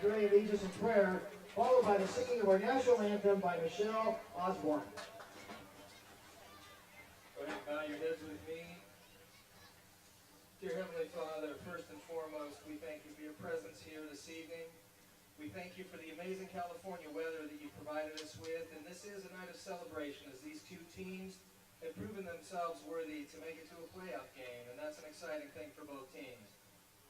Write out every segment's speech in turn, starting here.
During allegiance and prayer, followed by the singing of our national anthem by Michelle Osborne. Go ahead and bow your heads with me. Dear Heavenly Father, first and foremost, we thank you for your presence here this evening. We thank you for the amazing California weather that you provided us with, and this is a night of celebration as these two teams have proven themselves worthy to make it to a playoff game, and that's an exciting thing for both teams.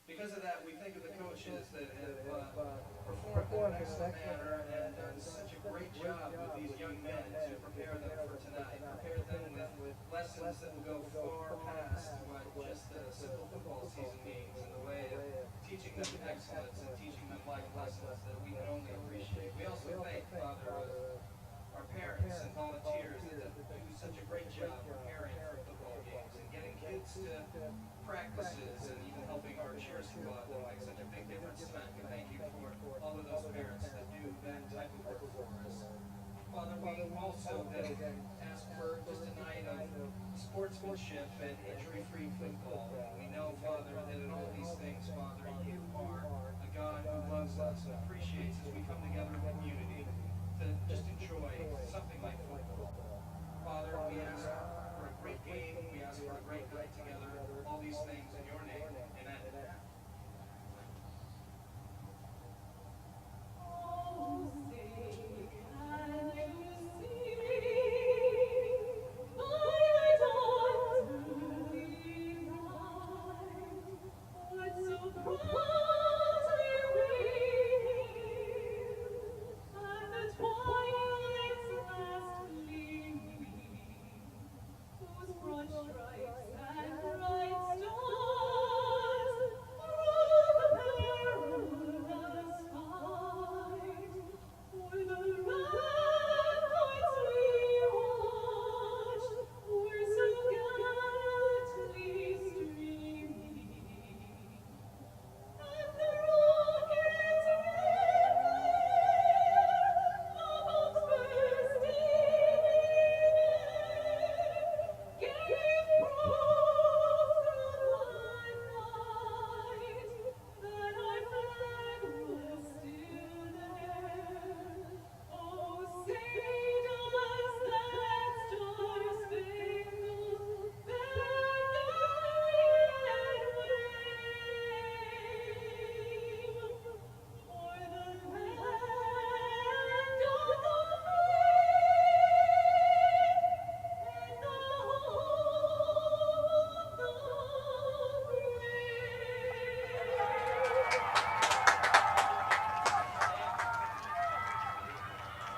Because of that, we think of the coaches that have performed in an excellent manner and done such a great job with these young men to prepare them for tonight, prepare them with lessons that will go far past what just a simple football season means in the way of teaching them excellence and teaching them life lessons that we can only appreciate. We also thank, Father, our parents and volunteers that do such a great job preparing for football games and getting kids to practices and even helping our cheer squad that make such a big difference tonight. We thank you for all of those parents that do that type of work for us. Father, we also then ask for just a night of sportsmanship and injury-free football. And we know, Father, that in all these things, Father, you are a God who loves us and appreciates as we come together in community to just enjoy something like football. Father, we ask for a great game. We ask for a great night together. All these things in your name. Amen.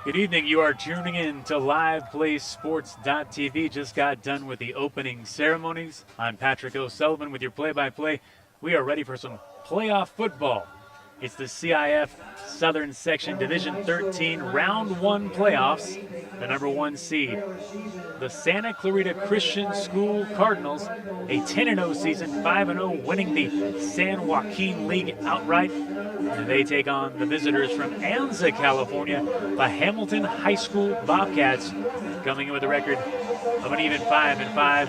Good evening. You are tuning in to LivePlay Sports.tv. Just got done with the opening ceremonies. I'm Patrick O'Sullivan with your play-by-play. We are ready for some playoff football. It's the CIF Southern Section Division 13 Round 1 playoffs. The number 1 seed, the Santa Clarita Christian School Cardinals, a 10-0 season, 5-0, winning the San Joaquin League outright. And they take on the visitors from Anza, California, the Hamilton High School Bobcats, coming in with a record of an even 5-5.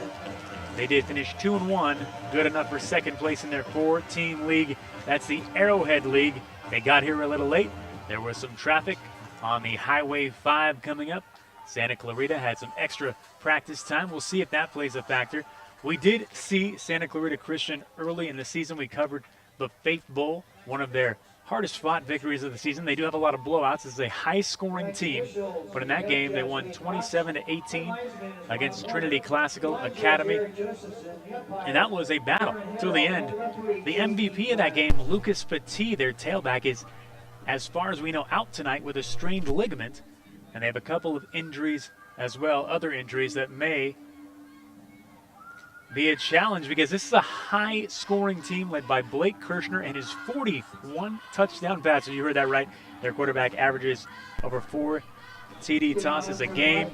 They did finish 2-1, good enough for second place in their 4-team league. That's the Arrowhead League. They got here a little late. There was some traffic on the Highway 5 coming up. Santa Clarita had some extra practice time. We'll see if that plays a factor. We did see Santa Clarita Christian early in the season. We covered the Faith Bowl, one of their hardest fought victories of the season. They do have a lot of blowouts. This is a high-scoring team, but in that game they won 27-18 against Trinity Classical Academy, and that was a battle till the end. The MVP of that game, Lucas Petit, their tailback, is, as far as we know, out tonight with a strained ligament, and they have a couple of injuries as well, other injuries that may be a challenge, because this is a high-scoring team led by Blake Kirshner and his 41 touchdown passes. You heard that right. Their quarterback averages over 4 TD tosses a game.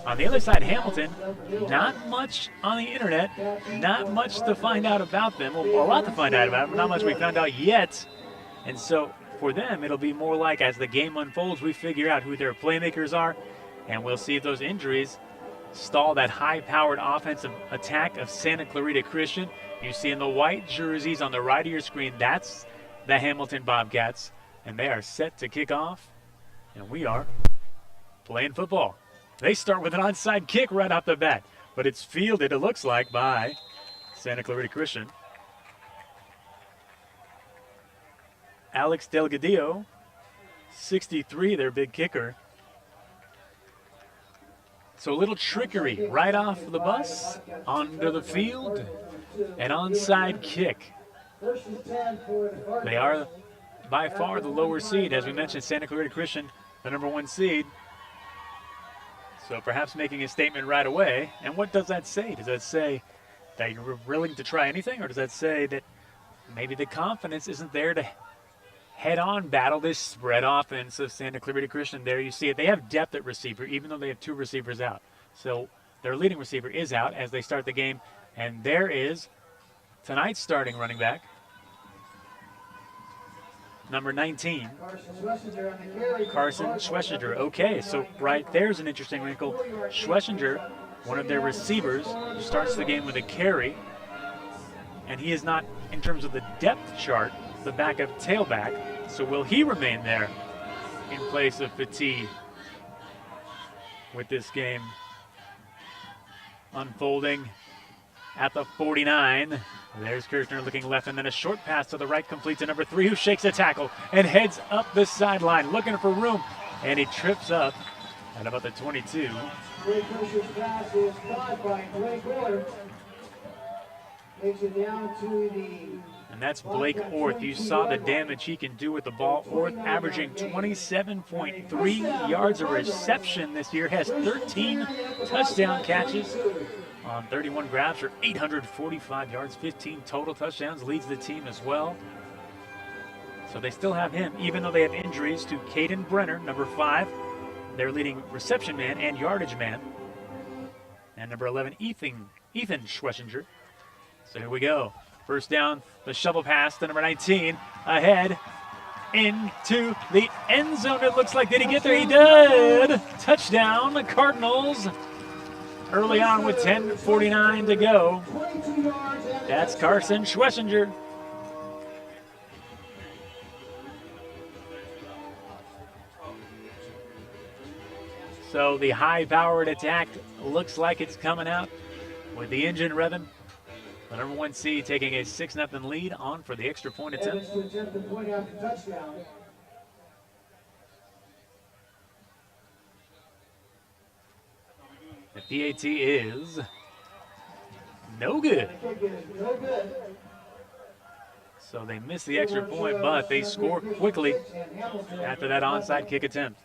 On the other side, Hamilton, not much on the internet, not much to find out about them. Well, a lot to find out about them, but not much we found out yet. And so for them, it'll be more like as the game unfolds, we figure out who their playmakers are, and we'll see if those injuries stall that high-powered offensive attack of Santa Clarita Christian. You see in the white jerseys on the right of your screen, that's the Hamilton Bobcats, and they are set to kick off, and we are playing football. They start with an onside kick right off the bat, but it's fielded, it looks like, by Santa Clarita Christian. Alex Delgadillo, 63, their big kicker. So a little trickery right off the bus, onto the field, an onside kick. They are by far the lower seed. As we mentioned, Santa Clarita Christian, the #1 seed. So perhaps making a statement right away. And what does that say? Does that say that you're willing to try anything? Or does that say that maybe the confidence isn't there to head-on battle this spread offense of Santa Clarita Christian? There you see it. They have depth at receiver, even though they have 2 receivers out. So their leading receiver is out as they start the game. And there is tonight's starting running back, number 19, Carson Schlesinger. Okay, so right there's an interesting wrinkle. Schlesinger, one of their receivers, starts the game with a carry, and he is not, in terms of the depth chart, the backup tailback. So will he remain there in place of Petit with this game unfolding at the 49? There's Kirshner looking left, and then a short pass to the right, complete to number 3, who shakes a tackle and heads up the sideline looking for room, and he trips up at about the 22. Blake Kirshner's pass is caught by Blake Orth. Takes it down to the... And that's Blake Orth. You saw the damage he can do with the ball. Orth averaging 27.3 yards of reception this year, has 13 touchdown catches on 31 grabs for 845 yards, 15 total touchdowns, leads the team as well. So they still have him, even though they have injuries to Caden Brenner, number 5, their leading reception man and yardage man, and number 11, Ethan Schlesinger. So here we go. First down, the shovel pass to number 19, ahead into the end zone. It looks like, did he get there? He did. Touchdown, the Cardinals. Early on with 10:49 to go. That's Carson Schlesinger. So the high-powered attack looks like it's coming out with the engine revving. The #1 seed taking a 6-0 lead on for the extra point attempt. Evans to attempt the point after touchdown. The PAT is no good. No good. So they miss the extra point, but they score quickly after that onside kick attempt.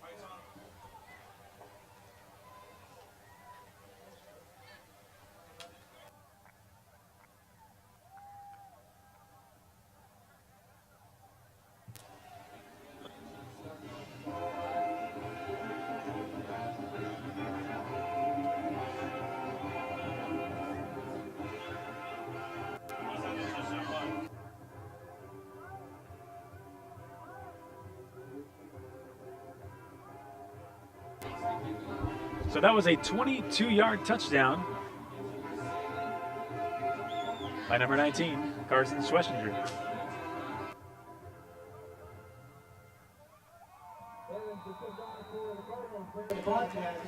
So that was a 22-yard touchdown by number 19, Carson Schlesinger.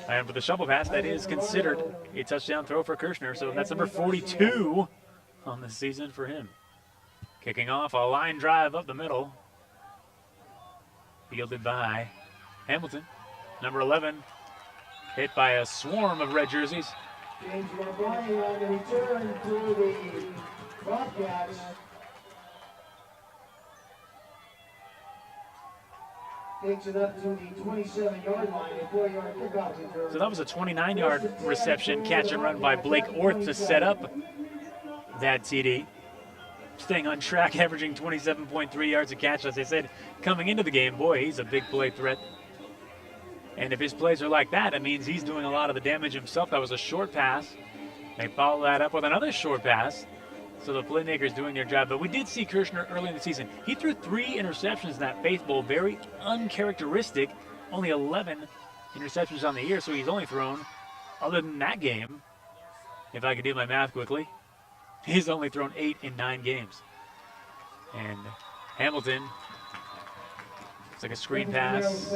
And for the shovel pass, that is considered a touchdown throw for Kirshner. So that's number 42 on the season for him. Kicking off a line drive up the middle. Fielded by Hamilton. Number 11. Hit by a swarm of red jerseys. James Barbani on the return to the Bobcats. Takes it up to the 27-yard line, a 4-yard kickoff return. So that was a 29-yard reception, catch and run by Blake Orth to set up that TD. Staying on track, averaging 27.3 yards a catch. As I said, coming into the game, boy, he's a big play threat. And if his plays are like that, it means he's doing a lot of the damage himself. That was a short pass. They follow that up with another short pass. So the playmakers doing their job. But we did see Kirshner early in the season. He threw 3 interceptions in that Faith Bowl. Very uncharacteristic. Only 11 interceptions on the year. So he's only thrown, other than that game, if I could do my math quickly, he's only thrown 8 in 9 games. And Hamilton, it's like a screen pass.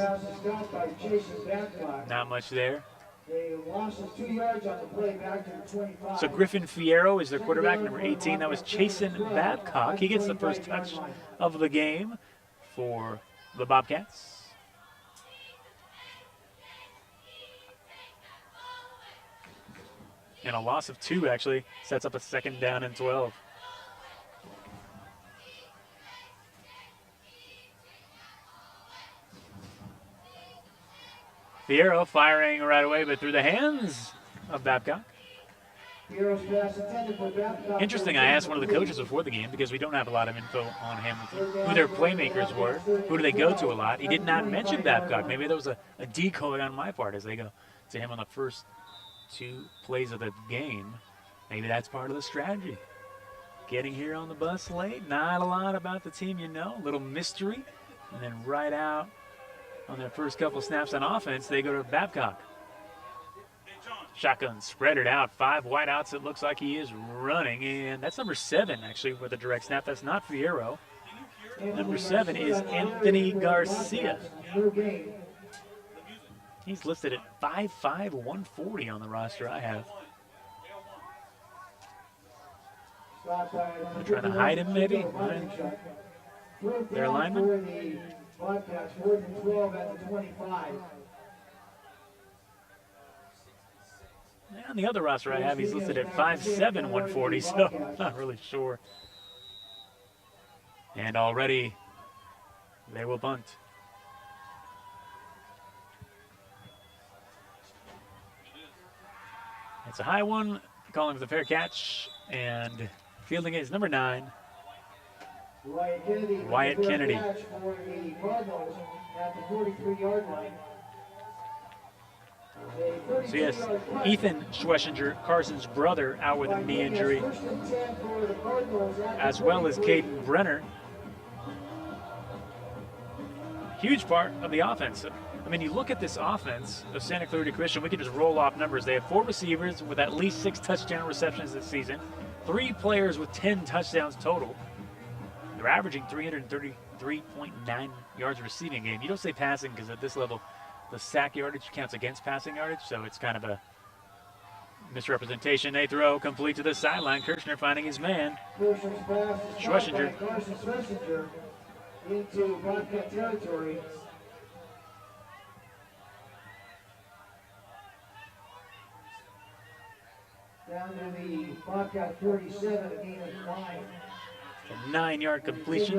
Not much there. They lost 2 yards on the play back to the 25. So Griffin Fierro is the quarterback, number 18. That was Chasen Babcock. He gets the first touch of the game for the Bobcats. And a loss of 2 actually sets up a 2nd down and 12. Fierro firing right away, but through the hands of Babcock. Interesting, I asked one of the coaches before the game, because we don't have a lot of info on Hamilton, who their playmakers were, who do they go to a lot. He did not mention Babcock. Maybe there was a decoy on my part as they go to him on the first 2 plays of the game. Maybe that's part of the strategy. Getting here on the bus late, not a lot about the team you know, a little mystery, and then right out on their first couple snaps on offense, they go to Babcock. Shotgun spread it out. 5 wideouts. It looks like he is running. And that's number 7, actually, with a direct snap. That's not Fierro. Number 7 is Anthony Garcia. He's listed at 5'5", 140 on the roster I have. They're trying to hide him, maybe? Their lineman? Bobcats, 4th and 12 at the 25. On the other roster I have, he's listed at 5'7", 140, so not really sure. And already they will bunt. It's a high one, calling for the fair catch, and fielding it is number 9. Wyatt Kennedy. For the Cardinals at the 43-yard line. So yes, Ethan Schwessinger, Carson's brother, out with a knee injury, as well as Caden Brenner. Huge part of the offense. I mean, you look at this offense of Santa Clarita Christian, we can just roll off numbers. They have 4 receivers with at least 6 touchdown receptions this season, 3 players with 10 touchdowns total. They're averaging 333.9 yards receiving game. You don't say passing because at this level, the sack yardage counts against passing yardage, so it's kind of a misrepresentation. They throw complete to the sideline. Kirshner finding his man. Schwessinger. Into Bobcat territory. Down to the Bobcat 47, a gain of 9. A 9-yard completion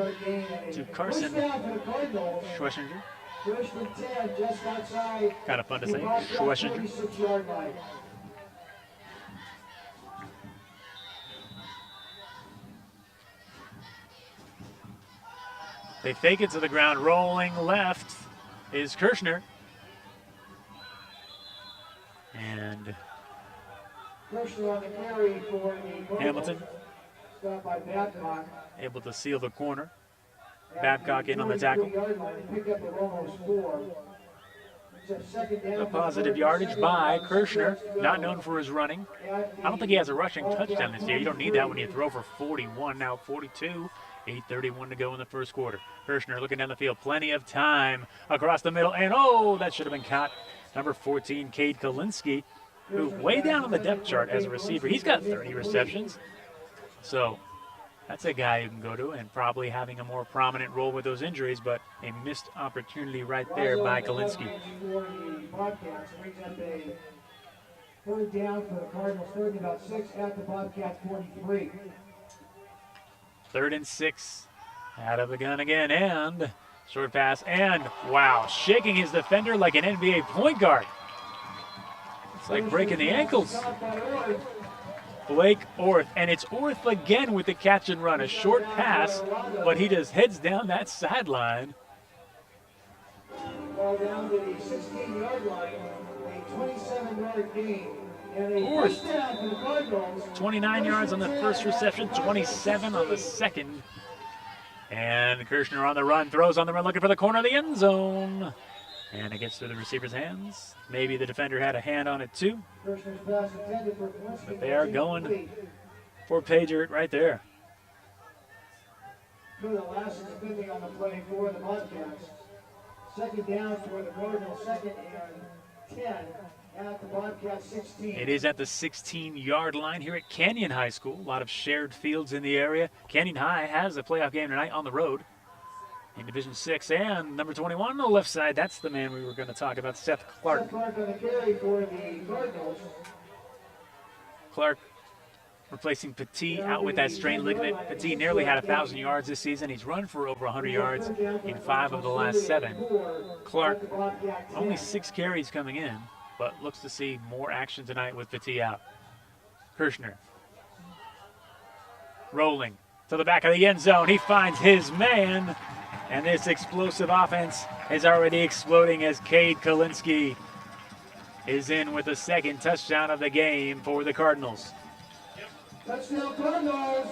to Carson Schwessinger. First and 10, just outside. Kind of fun to say, Schwessinger. 46-yard line. They fake it to the ground. Rolling left is Kirshner. And Kirshner on the carry for the Hamilton stopped by Babcock. able to seal the corner. Babcock in on the tackle. Picked up almost 4. A positive yardage by Kirshner, not known for his running. I don't think he has a rushing touchdown this year. You don't need that when you throw for 41, now 42. 8:31 to go in the first quarter. Kirshner looking down the field, plenty of time across the middle, and oh, that should have been caught. Number 14, Cade Kalinsky, who way down on the depth chart as a receiver. He's got 30 receptions. So that's a guy you can go to and probably having a more prominent role with those injuries, but a missed opportunity right there by Kalinsky. Third down for the Cardinals, 3rd and about 6 at the Bobcat 43. 3rd and 6, out of the gun again, and short pass, and wow, shaking his defender like an NBA point guard. It's like breaking the ankles. Blake Orth, and it's Orth again with the catch and run, a short pass, but he just heads down that sideline. Ball down to the 16-yard line, a 27-yard gain. And a Fourth. first down for the Cardinals. 29 yards on the first reception, 27 on the second. And Kirshner on the run, throws on the run, looking for the corner of the end zone. And it gets through the receiver's hands. Maybe the defender had a hand on it too. But they are going for pay dirt right there. For the last spending on the play for the Bobcats. Second down for the Cardinals, second and 10 at the Bobcats 16. It is at the 16-yard line here at Canyon High School. A lot of shared fields in the area. Canyon High has a playoff game tonight on the road in Division 6. And number 21 on the left side, that's the man we were going to talk about, Seth Clark. Seth Clark on the carry for the Cardinals. Clark replacing Petit out with that strained ligament. Petit nearly had 1,000 yards this season. He's run for over 100 yards in 5 of the last 7. Clark, only 6 carries coming in, but looks to see more action tonight with Petit out. Kirshner rolling to the back of the end zone. He finds his man, and this explosive offense is already exploding as Cade Kalinske is in with the second touchdown of the game for the Cardinals. Touchdown Cardinals!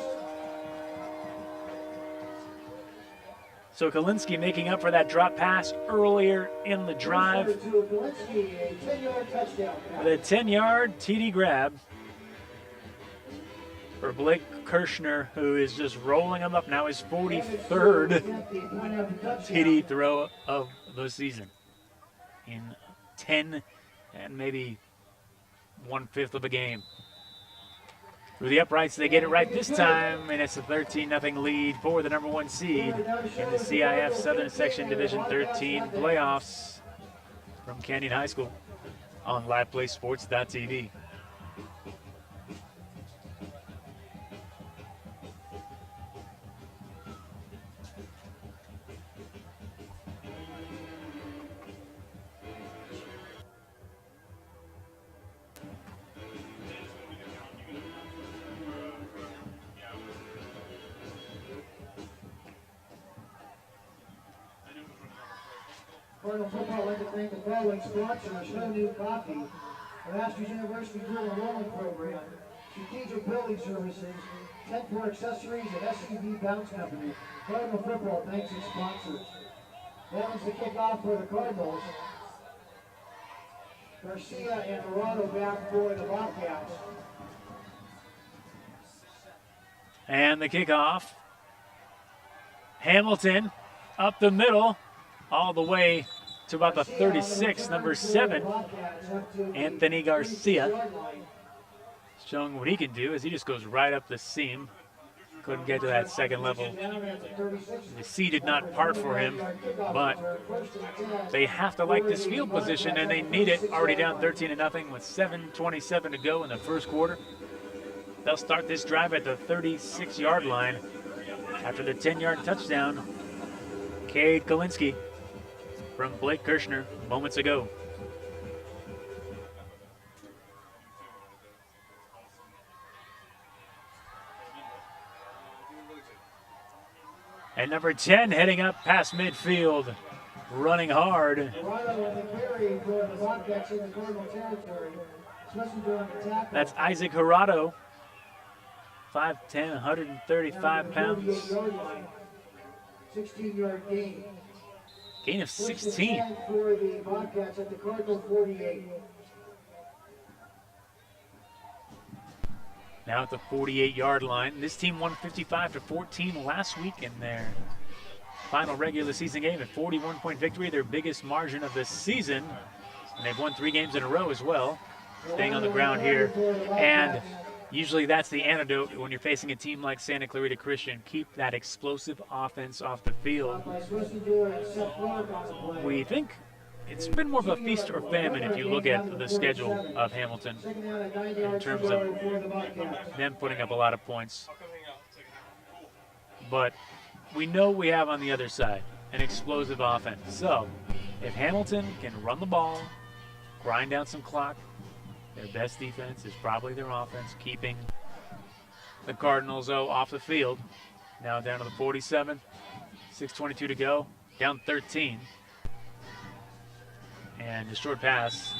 So Kalinske making up for that drop pass earlier in the drive with a 10-yard TD grab for Blake Kirshner, who is just rolling him up now, his 43rd TD throw of the season in 10 and maybe 1/5 of a game. Through the uprights, they get it right this time, and it's a 13-0 lead for the number 1 seed in the CIF Southern Section Division 13 playoffs from Canyon High School on LivePlaySports.tv. Cardinal football would like to thank the following sponsors: No New Coffee, the Masters University Dual Enrollment Program, Strategic Building Services, 10-4 Accessories, and SUV Bounce Company. Cardinal football thanks its sponsors. That was the kickoff for the Cardinals. Garcia and Dorado back for the Bobcats. And the kickoff. Hamilton up the middle, all the way to about the 36, number 7, Anthony Garcia. Showing what he can do as he just goes right up the seam. Couldn't get to that second level. The sea did not part for him, but they have to like this field position, and they need it. Already down 13-0 with 7:27 to go in the first quarter. They'll start this drive at the 36-yard line after the 10-yard touchdown. Cade Kalinske from Blake Kirshner moments ago. And number 10 heading up past midfield, running hard. That's Isaac Hirado, 5'10", 135 pounds. 16-yard gain. Gain of 16. For the Bobcats at the Cardinal 48. Now at the 48-yard line. This team won 55-14 last week in their final regular season game. A 41-point victory, their biggest margin of the season. And they've won 3 games in a row as well. Staying on the ground here. And usually that's the antidote when you're facing a team like Santa Clarita Christian. Keep that explosive offense off the field. We think it's been more of a feast or famine if you look at the schedule of Hamilton in terms of them putting up a lot of points. But we know we have on the other side an explosive offense. So if Hamilton can run the ball, grind down some clock, their best defense is probably their offense, keeping the Cardinals, off the field. Now down to the 47, 6:22 to go, down 13. And a short pass,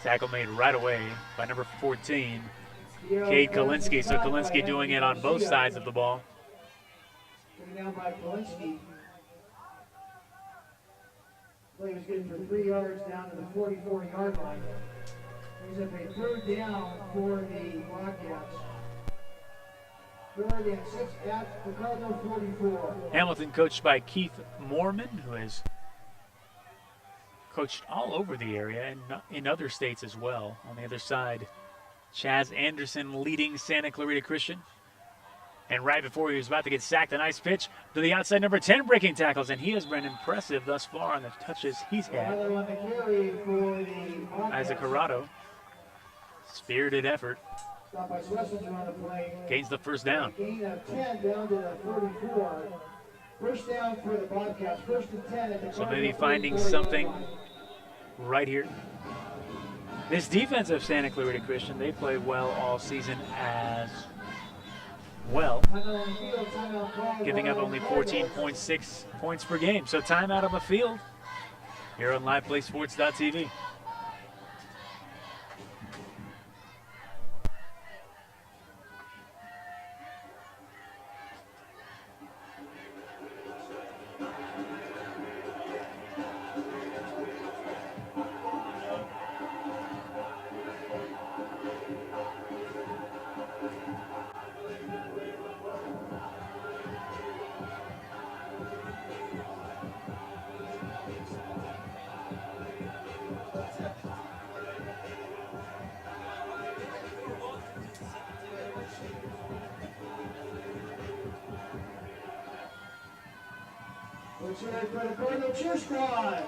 tackle made right away by number 14, Cade Kalinsky. So Kalinsky doing it on both sides of the ball. Taken down by Kalinsky. Play was good for 3 yards down to the 44-yard line. Brings up a 3rd down for the Wildcats. 3rd and 6 at the Cardinal 44. Hamilton coached by Keith Moorman, who has coached all over the area and in other states as well. On the other side, Chaz Anderson leading Santa Clarita Christian. And right before he was about to get sacked, a nice pitch to the outside number 10 breaking tackles, and he has been impressive thus far on the touches he's had. Isaac Corrado, spirited effort, gains the 1st down. Gain of 10 down to the 34. 1st down for the Bobcats. 1st and 10 at the So maybe finding something right here. This defense of Santa Clarita Christian, they play well all season as well, giving up only 14.6 points per game. So timeout on the field here on LivePlaySports.tv. Let's hear it for the Cardinal cheer squad.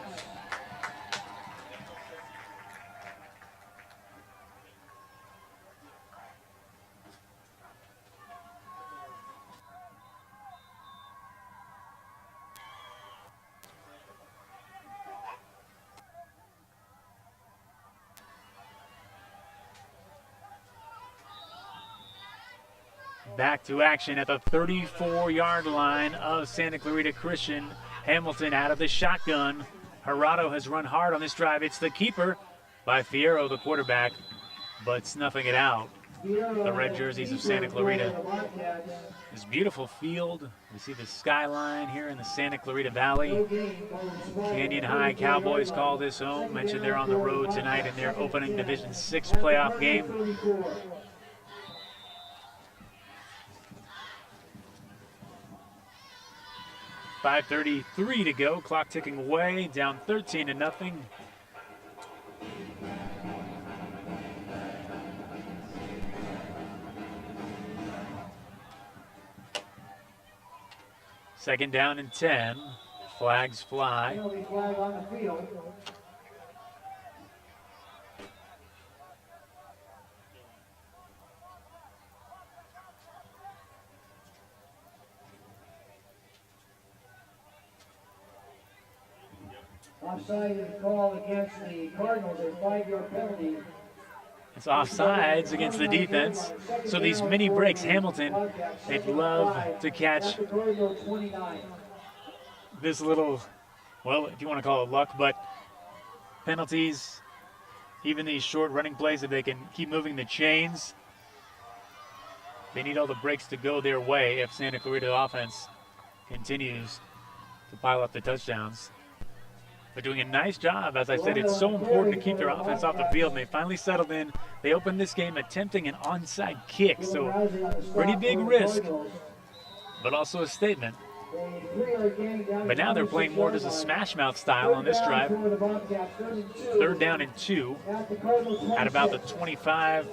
Back to action at the 34-yard line of Santa Clarita Christian. Hamilton out of the shotgun. Gerardo has run hard on this drive. It's the keeper by Fierro, the quarterback, but snuffing it out. The red jerseys of Santa Clarita. This beautiful field. We see the skyline here in the Santa Clarita Valley. Canyon High Cowboys call this home. Mentioned they're on the road tonight in their opening Division VI playoff game. .5:33 to go, clock ticking away, down 13-0. Second down and 10, flags fly. Penalty flag on the field. Offside is called against the Cardinals, a 5-yard penalty. It's offsides against the defense. So these mini breaks, Hamilton, they'd love to catch this little, well, if you want to call it luck, but penalties, even these short running plays, if they can keep moving the chains, they need all the breaks to go their way if Santa Clarita offense continues to pile up the touchdowns. They're doing a nice job. As I said, it's so important to keep their offense off the field, and they finally settled in. They opened this game attempting an onside kick, so pretty big risk, but also a statement. But now they're playing more as a smash mouth style on this drive. 3rd down and 2 at about the 25,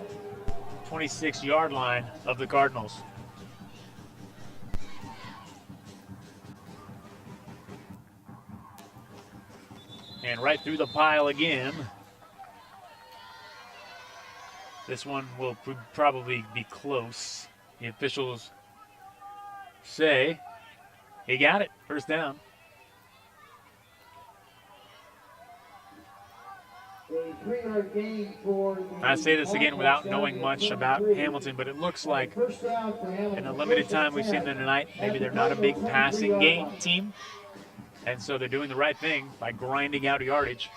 26-yard line of the Cardinals. And right through the pile again. This one will probably be close. The officials say he got it. 1st down. I say this again without knowing much about Hamilton, but it looks like in the limited time we've seen them tonight, maybe they're not a big passing game team. And so they're doing the right thing by grinding out yardage.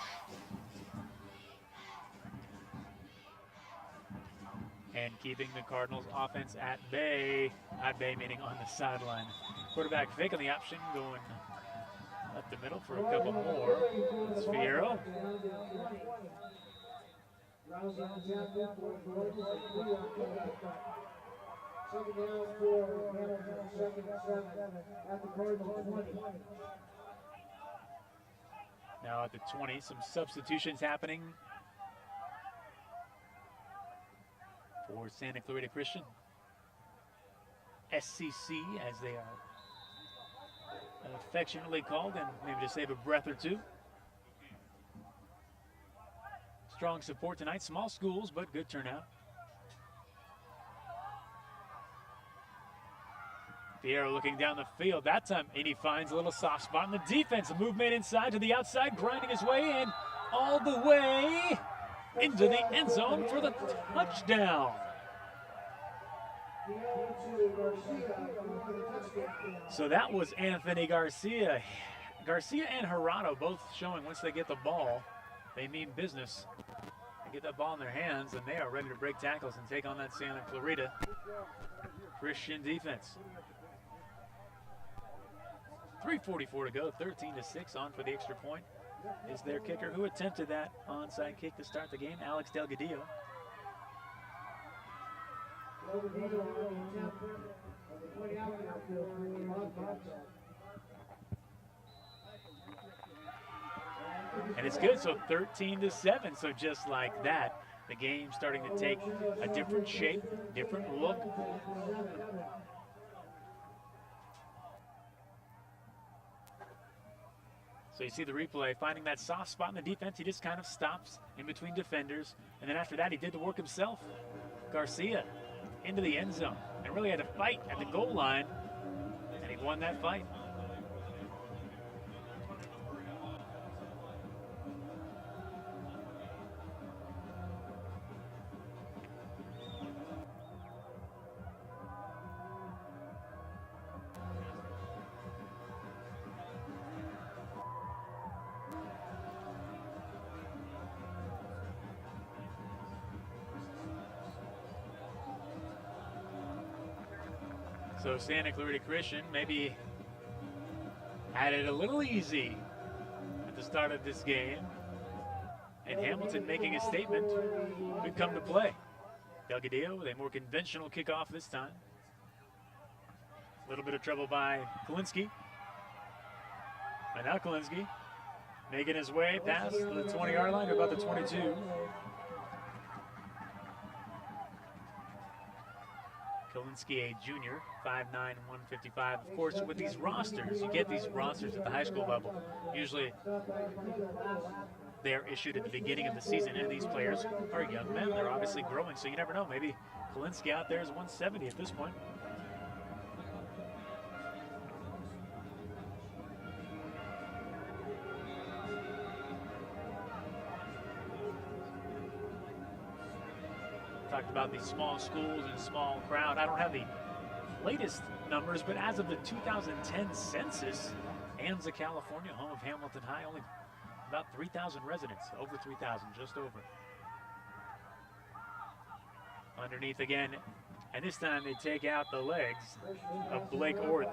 keeping the Cardinals offense at bay. At bay meaning on the sideline. Quarterback fake on the option, going up the middle for a couple more. It's Fierro. Second down for Hamilton, 2nd and 7 at the Cardinal 20. Now at the 20, some substitutions happening for Santa Clarita Christian. SCC, as they are affectionately called, and maybe to save a breath or two. Strong support tonight. Small schools, but good turnout. Fierro looking down the field. That time, and he finds a little soft spot in the defense. A move made inside to the outside, grinding his way in all the way into the end zone for the touchdown. So that was Anthony Garcia. Garcia and Gerardo both showing once they get the ball, they mean business. They get that ball in their hands, and they are ready to break tackles and take on that Santa Clarita Christian defense. 3:44 to go, 13-6 on for the extra point is their kicker, who attempted that onside kick to start the game, Alex Delgadillo. And it's good, so 13-7, so just like that, the game's starting to take a different shape, different look. So you see the replay, finding that soft spot in the defense, he just kind of stops in between defenders, and then after that he did the work himself. Garcia into the end zone, and really had to fight at the goal line, and he won that fight. So Santa Clarita Christian maybe had it a little easy at the start of this game, and Hamilton making a statement could come to play. Delgadillo with a more conventional kickoff this time. A little bit of trouble by Kalinsky. And now Kalinsky making his way past the 20-yard line to about the 22. Kalinsky, a junior, 5'9", 155. Of course, with these rosters, you get these rosters at the high school level. Usually, they're issued at the beginning of the season, and these players are young men. They're obviously growing, so you never know. Maybe Kalinsky out there is 170 at this point. Talked about these small schools and small crowd. I don't have the latest numbers, but as of the 2010 census, Anza, California, home of Hamilton High, only about 3,000 residents, over 3,000, just over. Underneath again, and this time they take out the legs of Blake Orth.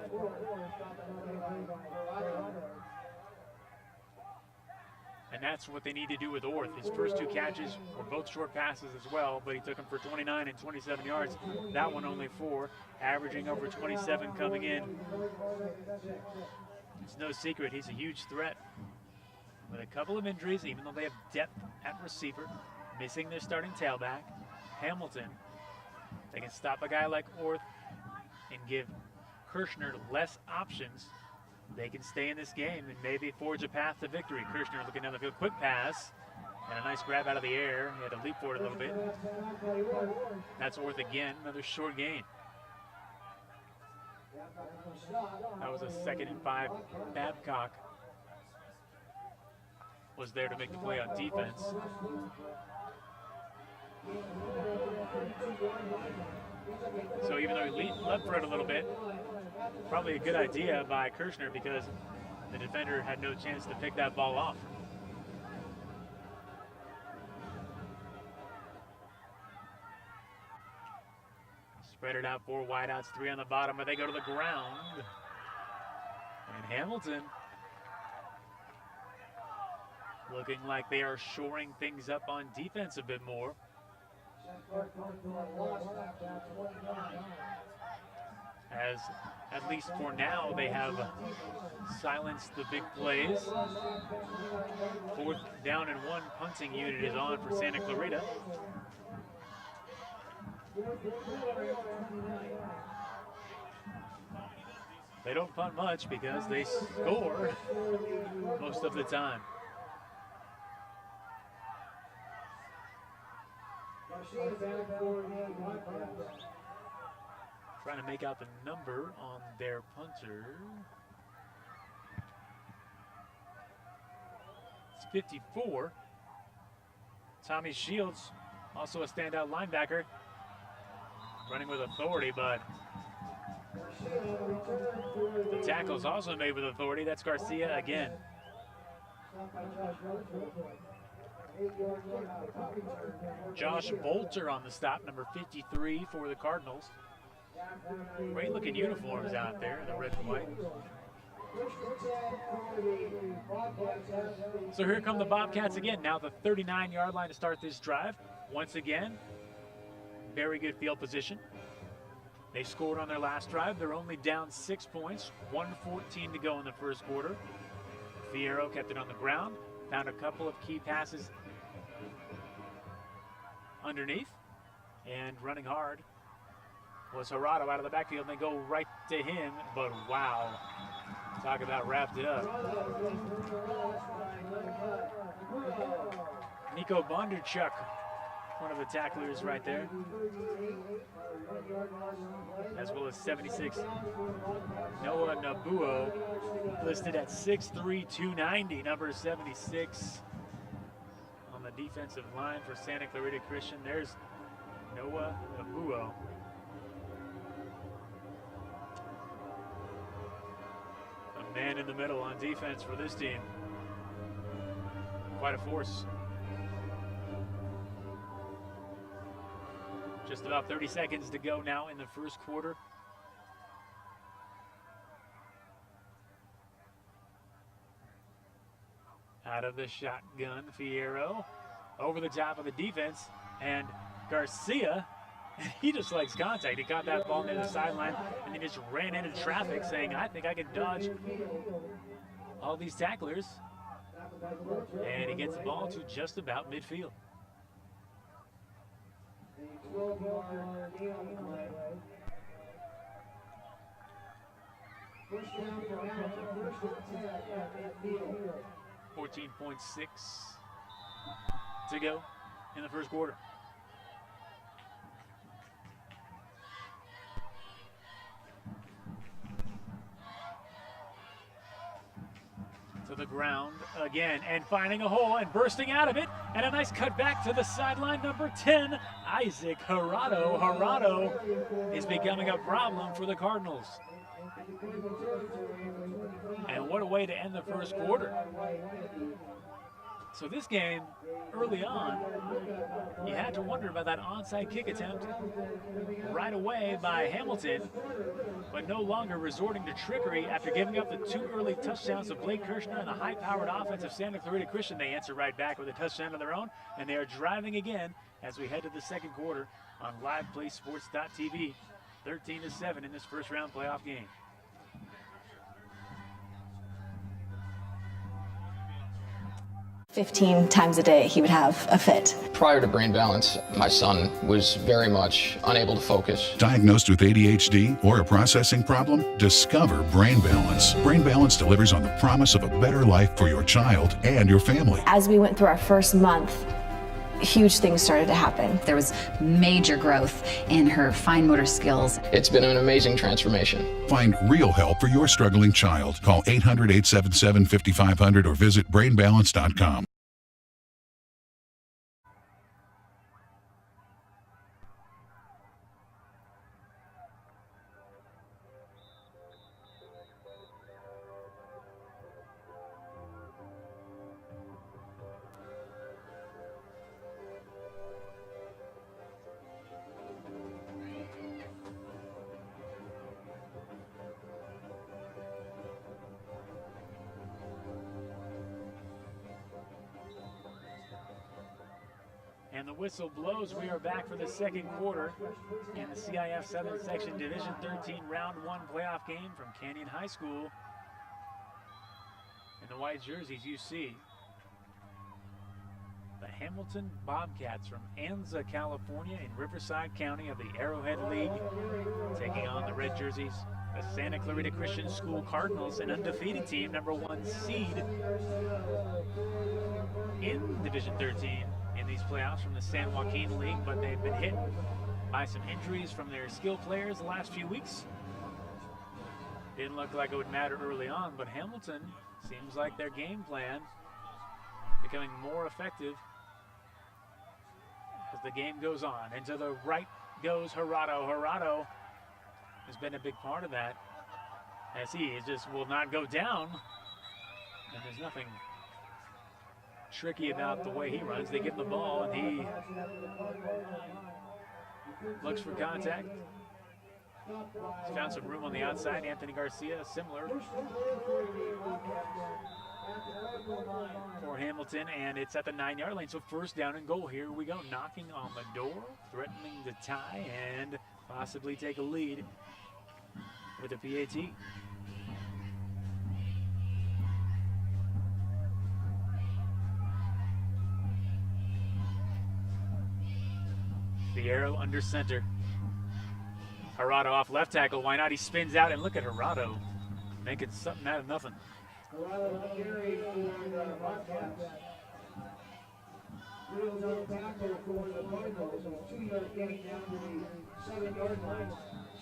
And that's what they need to do with Orth. His first two catches were both short passes as well, but he took them for 29 and 27 yards. That one only 4, averaging over 27 coming in. It's no secret, he's a huge threat. With a couple of injuries, even though they have depth at receiver, missing their starting tailback, Hamilton, they can stop a guy like Orth and give Kirshner less options. They can stay in this game and maybe forge a path to victory. Kirshner looking down the field, quick pass, and a nice grab out of the air. He had to leap for it a little bit. That's Orth again, another short gain. That was a 2nd and 5. Babcock was there to make the play on defense. So even though he left for it a little bit, probably a good idea by Kirshner because the defender had no chance to pick that ball off. Spread it out, 4 wideouts, 3 on the bottom, but they go to the ground. And Hamilton looking like they are shoring things up on defense a bit more. As, at least for now, they have silenced the big plays. 4th down and 1 punting unit is on for Santa Clarita. They don't punt much because they score most of the time. Trying to make out the number on their punter. It's 54. Tommy Shields, also a standout linebacker, running with authority, but the tackle's also made with authority. That's Garcia again. Josh Bolter on the stop, number 53 for the Cardinals. Great looking uniforms out there, the red and white. So here come the Bobcats again. Now the 39-yard line to start this drive. Once again, very good field position. They scored on their last drive. They're only down 6 points, 1:14 to go in the first quarter. Fierro kept it on the ground, found a couple of key passes underneath, and running hard was Gerardo out of the backfield, and they go right to him, but wow, talk about wrapped it up. Nico Bondarchuk, one of the tacklers right there, as well as 76 Noah Nabuo, listed at 6'3", 290, number 76 on the defensive line for Santa Clarita Christian. There's Noah Nabuo. A man in the middle on defense for this team. Quite a force. Just about 30 seconds to go now in the first quarter. Out of the shotgun, Fierro over the top of the defense, and Garcia, he just likes contact. He caught that ball near the sideline, and he just ran into traffic saying, I think I can dodge all these tacklers. And he gets the ball to just about midfield. First down for Hamilton, first and 10 at midfield. 14.6 to go in the first quarter. To the ground again, and finding a hole and bursting out of it, and a nice cut back to the sideline, number 10, Isaac Gerardo. Gerardo is becoming a problem for the Cardinals. And what a way to end the first quarter. So this game, early on, you had to wonder about that onside kick attempt right away by Hamilton, but no longer resorting to trickery after giving up the 2 early touchdowns of Blake Kirshner and the high-powered offense of Santa Clarita Christian. They answer right back with a touchdown of their own, and they are driving again as we head to the second quarter on LivePlaySports.tv. 13-7 in this first-round playoff game. 15 times a day he would have a fit. Prior to brain balance, my son was very much unable to focus. Diagnosed with ADHD or a processing problem? Discover Brain Balance. Brain Balance delivers on the promise of a better life for your child and your family. As we went through our first month, huge things started to happen. There was major growth in her fine motor skills. It's been an amazing transformation. Find real help for your struggling child. Call 800-877-5500 or visit brainbalance.com. And the whistle blows. We are back for the second quarter in the CIF 7th Section Division 13 Round 1 playoff game from Canyon High School. In the white jerseys, you see the Hamilton Bobcats from Anza, California in Riverside County of the Arrowhead League, taking on the red jerseys, the Santa Clarita Christian School Cardinals, an undefeated team, #1 seed in Division 13 in these playoffs from the San Joaquin League, but they've been hit by some injuries from their skill players the last few weeks. Didn't look like it would matter early on, but Hamilton seems like their game plan becoming more effective as the game goes on. And to the right goes Gerardo. Gerardo has been a big part of that, as he just will not go down. And there's nothing tricky about the way he runs. They give him the ball, and he looks for contact. He's found some room on the outside. Anthony Garcia, similar for Hamilton, and it's at the 9-yard line. So first down and goal. Here we go, knocking on the door, threatening to tie and possibly take a lead with a PAT. The arrow under center. Gerardo off left tackle. Why not? He spins out, and look at Gerardo making something out of nothing. Gerardo carry for the Bobcats. Reels on tackle for the Cardinals. A 2-yard gain down to the 7-yard line.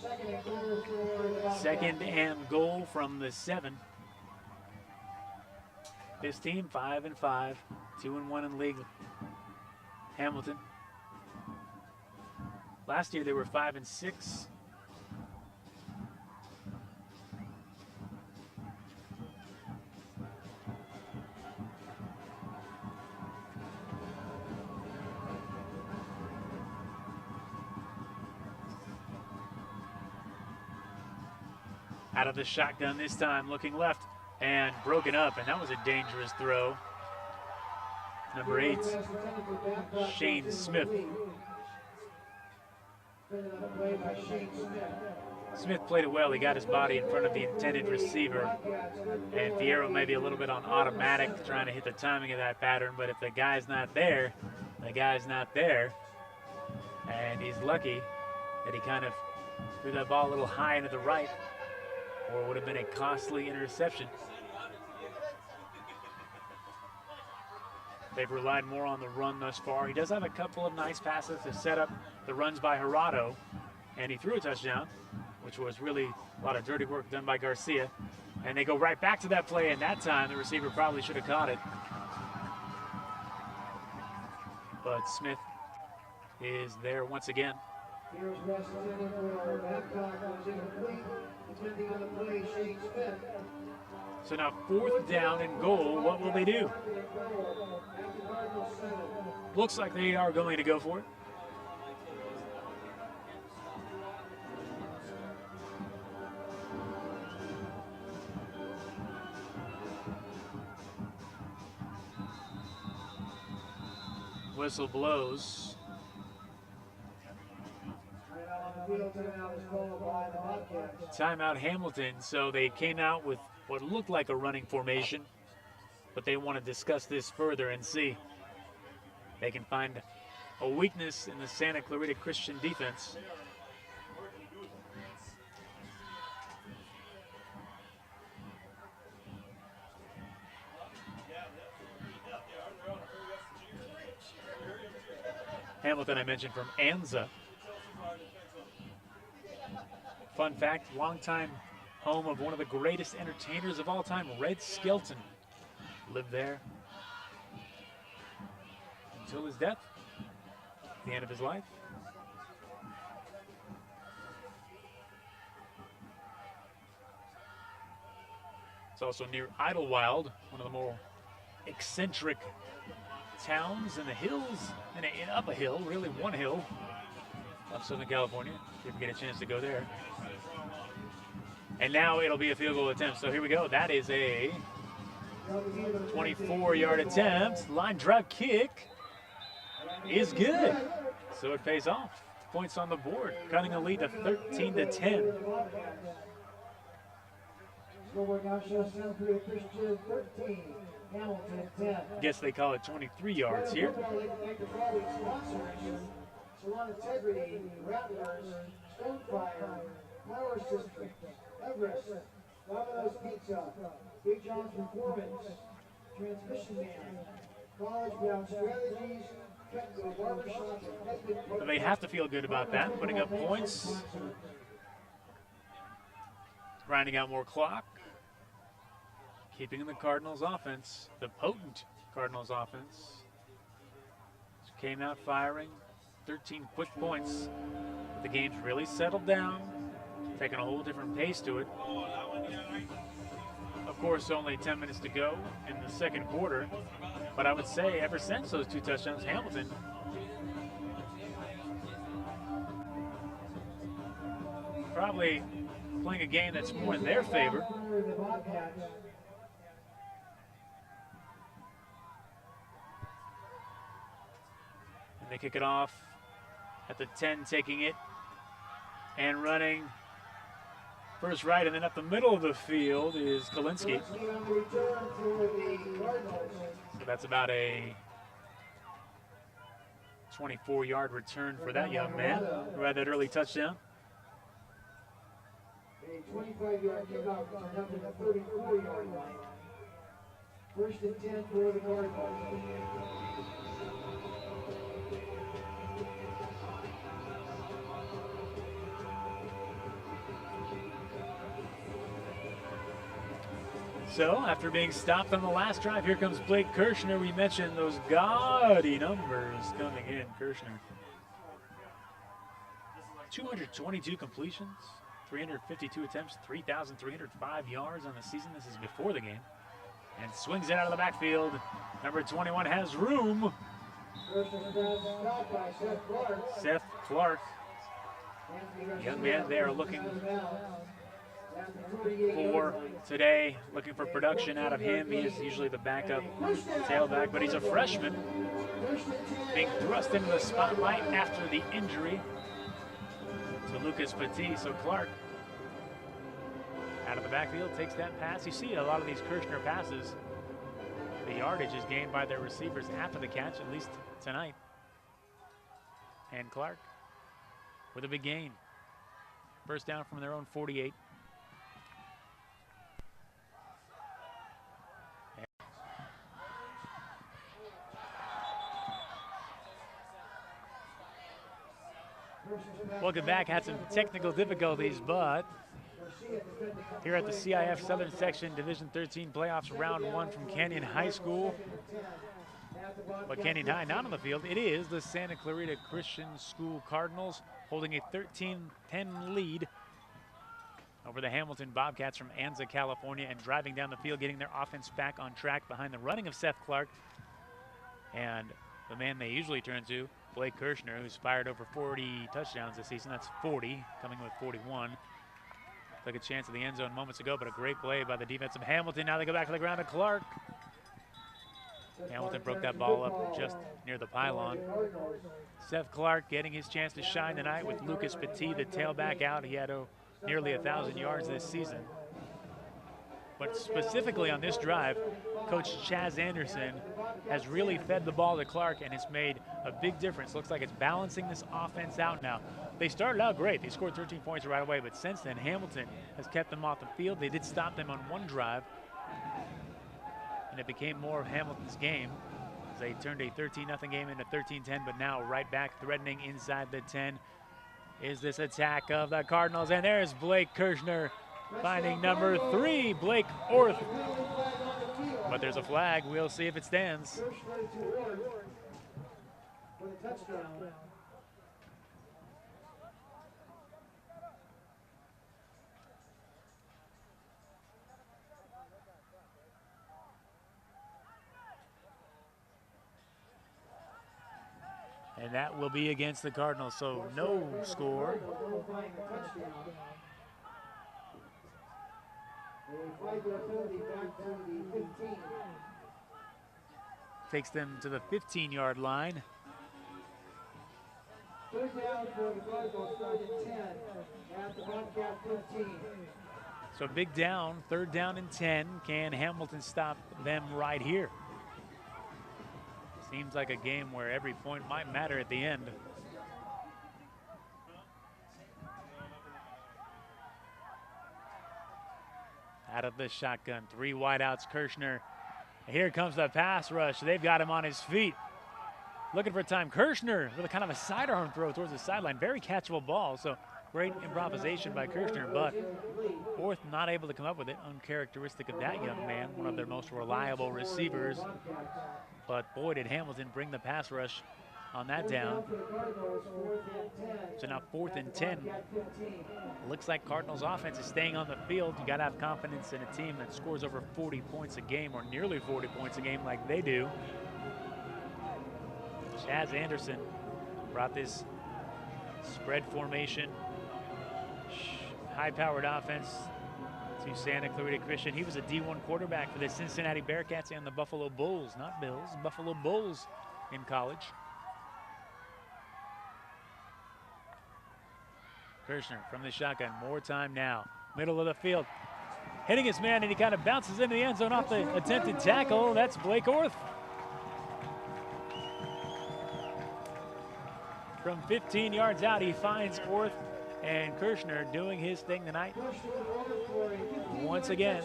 Second and goal for the Bobcats. Second and goal from the 7. This team 5-5, 2-1 in league. Hamilton. Last year they were 5-6. Out of the shotgun this time, looking left and broken up, and that was a dangerous throw. Number 8, Shane Smith. Smith played it well. He got his body in front of the intended receiver, and Fierro may be a little bit on automatic trying to hit the timing of that pattern, but if the guy's not there, the guy's not there. And he's lucky that he kind of threw that ball a little high into the right, or it would have been a costly interception. They've relied more on the run thus far. He does have a couple of nice passes to set up the runs by Gerardo, and he threw a touchdown, which was really a lot of dirty work done by Garcia. And they go right back to that play, and that time the receiver probably should have caught it. But Smith is there once again. Here's West intending for Babcock, was incomplete. Intending on the play, Shane Smith. So now 4th down and goal. What will they do? Looks like they are going to go for it. Whistle blows. Timeout Hamilton. So they came out with what looked like a running formation, but they want to discuss this further and see if they can find a weakness in the Santa Clarita Christian defense. Hamilton, I mentioned, from Anza. Fun fact, longtime home of one of the greatest entertainers of all time, Red Skelton. Lived there until his death, the end of his life. It's also near Idlewild, one of the more eccentric towns in the hills, and up a hill, really one hill, of Southern California, if you ever get a chance to go there. And now it'll be a field goal attempt. So here we go. That is a 24-yard attempt. Line drive kick. is good. So it pays off. Points on the board, cutting a lead to 13-10. Scoreboard now shows Santa Clarita Christian 13, Hamilton 10. Guess they call it 23 yards here. Football League thank the following sponsors: Salon Integrity, Rattlers, Stonefire, Power Systems, Everest, Domino's Pizza, Big John's Performance, Transmission Man, College Bound Strategies, Petco Barbershop, and Husband. So they have to feel good about that, putting up points, grinding out more clock, keeping the Cardinals offense, the potent Cardinals offense. Came out firing, 13 quick points. The game's really settled down, taking a whole different pace to it. Of course, only 10 minutes to go in the second quarter, but I would say ever since those 2 touchdowns, Hamilton probably playing a game that's more in their favor. And they kick it off at the 10, taking it and running. First right, and then up the middle of the field is Kalinsky. So that's about a 24-yard return for that young man who had that early touchdown. A 25-yard kickoff turned up to the 34-yard line. First and 10 for the Cardinals. So, after being stopped on the last drive, here comes Blake Kirshner. We mentioned those gaudy numbers coming in. Kirshner, 222 completions, 352 attempts, 3,305 yards on the season. This is before the game. And swings it out of the backfield. Number 21 has room. Seth Clark. Young man there looking for today, looking for production out of him. He is usually the backup tailback, but he's a freshman being thrust into the spotlight after the injury to Lucas Petit. So Clark out of the backfield takes that pass. You see a lot of these Kirshner passes, the yardage is gained by their receivers after the catch, at least tonight. And Clark with a big gain. First down from their own 48. Welcome back. Had some technical difficulties, but here at the CIF Southern Section Division 13 playoffs, round 1 from Canyon High School. But Canyon High not on the field. It is the Santa Clarita Christian School Cardinals holding a 13-10 lead over the Hamilton Bobcats from Anza, California, and driving down the field, getting their offense back on track behind the running of Seth Clark and the man they usually turn to, Blake Kirshner, who's fired over 40 touchdowns this season. That's 40, coming with 41. Took a chance at the end zone moments ago, but a great play by the defense of Hamilton. Now they go back to the ground to Clark. Hamilton broke that ball up just near the pylon. Seth Clark getting his chance to shine tonight with Lucas Petit, the tailback, out. He had nearly 1,000 yards this season. But specifically on this drive, Coach Chaz Anderson has really fed the ball to Clark, and it's made a big difference. Looks like it's balancing this offense out now. They started out great. They scored 13 points right away, but since then, Hamilton has kept them off the field. They did stop them on one drive, and it became more of Hamilton's game as they turned a 13-0 game into 13-10, but now right back threatening inside the 10 is this attack of the Cardinals, and there's Blake Kirshner finding number 3, Blake Orth. But there's a flag. We'll see if it stands. And that will be against the Cardinals, so no score. Takes them to the 15-yard line. Third down for the Cardinals, 3rd and 10 at the Bobcat 15. So big down, 3rd down and 10. Can Hamilton stop them right here? Seems like a game where every point might matter at the end. Out of the shotgun, 3 wideouts, Kirshner. Here comes the pass rush. They've got him on his feet. Looking for time. Kirshner with a kind of a sidearm throw towards the sideline. Very catchable ball, so great improvisation by Kirshner, but Orth not able to come up with it. Uncharacteristic of that young man, one of their most reliable receivers. But boy, did Hamilton bring the pass rush on that down. So now 4th and 10. Looks like Cardinals offense is staying on the field. You got to have confidence in a team that scores over 40 points a game, or nearly 40 points a game like they do. Chaz Anderson brought this spread formation, high-powered offense to Santa Clarita Christian. He was a D1 quarterback for the Cincinnati Bearcats and the Buffalo Bulls, not Bills, Buffalo Bulls in college. Kirshner from the shotgun, more time now. Middle of the field, hitting his man, and he kind of bounces into the end zone off the attempted tackle. That's Blake Orth. From 15 yards out, he finds Orth, and Kirshner doing his thing tonight. Once again,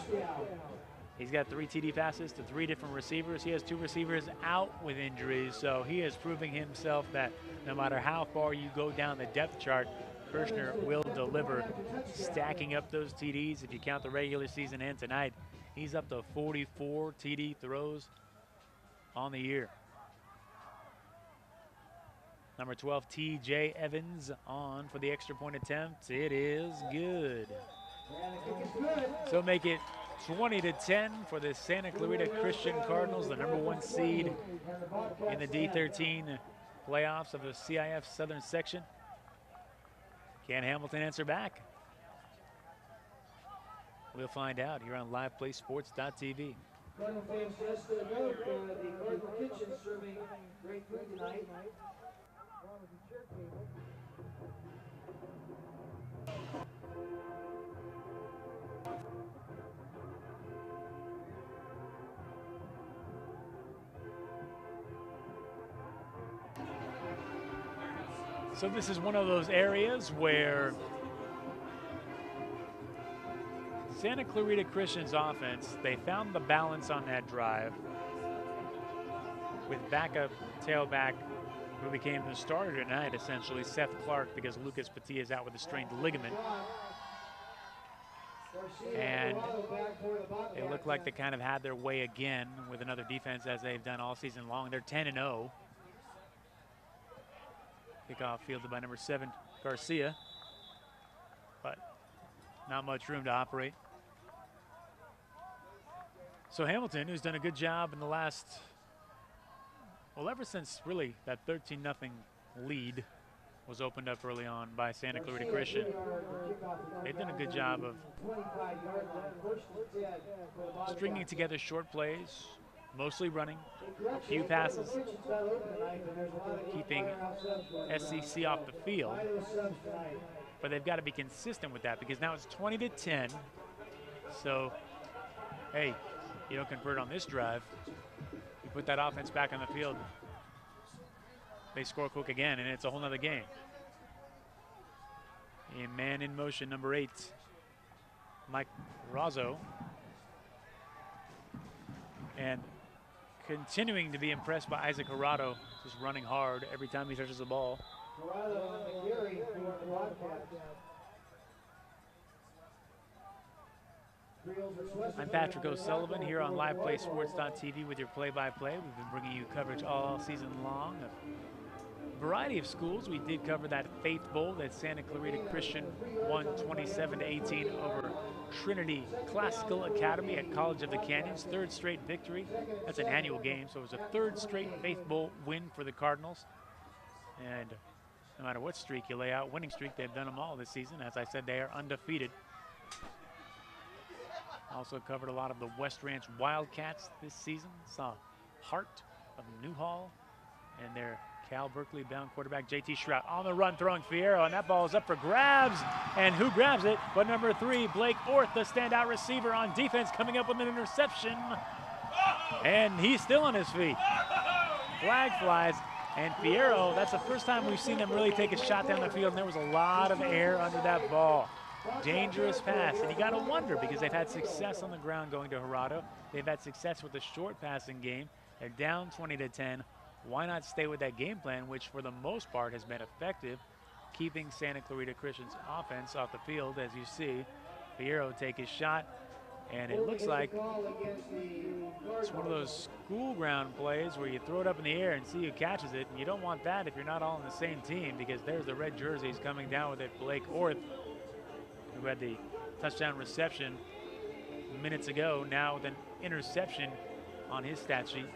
he's got 3 TD passes to 3 different receivers. He has 2 receivers out with injuries, so he is proving himself that no matter how far you go down the depth chart, Kirshner will deliver, stacking up those TDs. If you count the regular season and tonight, he's up to 44 TD throws on the year. Number 12, TJ Evans on for the extra point attempt. It is good. So make it 20-10 for the Santa Clarita Christian Cardinals, the number 1 seed in the D13 playoffs of the CIFSS Southern Section. Can Hamilton answer back? We'll find out here on LivePlaySports.tv. Cardinal fans, just a note, the Cardinal Kitchen serving great food tonight. So this is one of those areas where Santa Clarita Christian's offense, they found the balance on that drive with backup tailback who became the starter tonight, essentially, Seth Clark, because Lucas Petit is out with a strained ligament. And it looked like they kind of had their way again with another defense, as they've done all season long. They're 10-0. Kickoff fielded by number 7, Garcia, but not much room to operate. So Hamilton, who's done a good job in the last, well, ever since really that 13-0 lead was opened up early on by Santa Clarita Christian, they've done a good job of stringing together short plays, mostly running, a few passes, keeping SEC off the field. But they've got to be consistent with that, because now it's 20-10. So, hey, you don't convert on this drive, you put that offense back on the field, they score quick again, and it's a whole nother game. A man in motion, number 8, Mike Razzo. And continuing to be impressed by Isaac Corrado, just running hard every time he touches the ball. I'm Patrick O'Sullivan here on LivePlaySports.tv with your play-by-play. We've been bringing you coverage all season long of a variety of schools. We did cover that Faith Bowl that Santa Clarita Christian won 27-18 over Trinity Classical Academy at College of the Canyons. 3rd straight victory. That's an annual game, so it was a 3rd straight Faith Bowl win for the Cardinals. And no matter what streak you lay out, winning streak, they've done them all this season. As I said, they are undefeated. Also covered a lot of the West Ranch Wildcats this season. Saw Hart of Newhall and their Cal Berkeley bound quarterback JT Shrout on the run, throwing Fierro, and that ball is up for grabs. And who grabs it? But number 3, Blake Orth, the standout receiver on defense, coming up with an interception. And he's still on his feet. Flag flies, and Fierro, that's the first time we've seen him really take a shot down the field, and there was a lot of air under that ball. Dangerous pass, and you got to wonder because they've had success on the ground going to Gerardo. They've had success with the short passing game. They're down 20-10. Why not stay with that game plan, which for the most part has been effective, keeping Santa Clarita Christian's offense off the field. As you see, Fierro take his shot, and it looks like it's one of those school ground plays where you throw it up in the air and see who catches it, and you don't want that if you're not all on the same team, because there's the red jerseys coming down with it. Blake Orth, who had the touchdown reception minutes ago, now with an interception on his stat sheet.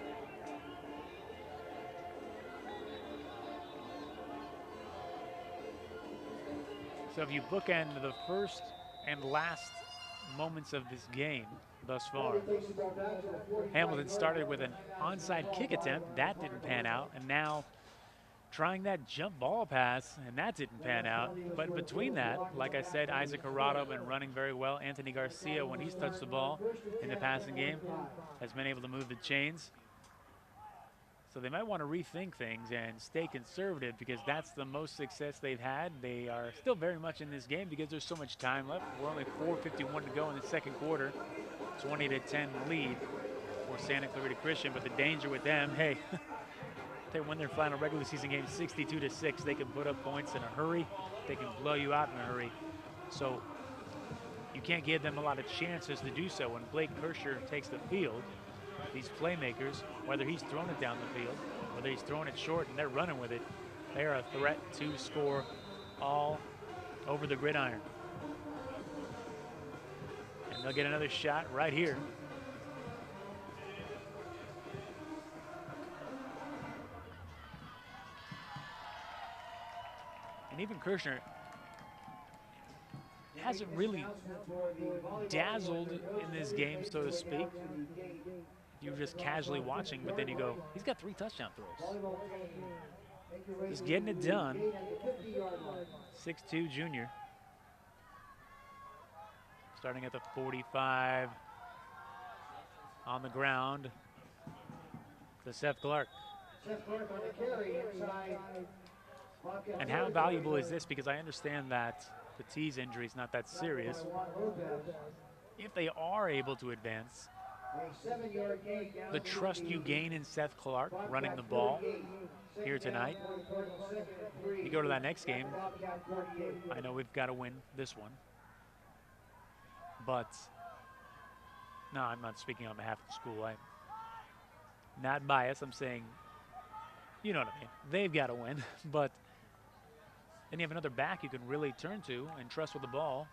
So if you bookend the first and last moments of this game thus far, Hamilton started with an onside kick attempt. That didn't pan out. And now trying that jump ball pass, and that didn't pan out. But between that, like I said, Isaac Gerardo been running very well. Anthony Garcia, when he's touched the ball in the passing game, has been able to move the chains. So they might want to rethink things and stay conservative, because that's the most success they've had. They are still very much in this game because there's so much time left. We're only 4:51 to go in the second quarter. 20-10 lead for Santa Clarita Christian, but the danger with them, hey, they win their final regular season game 62-6. They can put up points in a hurry. They can blow you out in a hurry. So you can't give them a lot of chances to do so. When Blake Kirschner takes the field, these playmakers, whether he's throwing it down the field, whether he's throwing it short and they're running with it, they are a threat to score all over the gridiron. And they'll get another shot right here. And even Kirschner hasn't really dazzled in this game, so to speak. You're just casually watching, but then you go, he's got 3 touchdown throws. He's getting it done. 6'2" junior. Starting at the 45 on the ground to Seth Clark. And how valuable is this? Because I understand that Petit's injury is not that serious. If they are able to advance, the trust you gain in Seth Clark running the ball here tonight, you go to that next game, I know we've got to win this one, but no, I'm not speaking on behalf of the school. I'm not biased. I'm saying, you know what I mean, they've got to win, but then you have another back you can really turn to and trust with the ball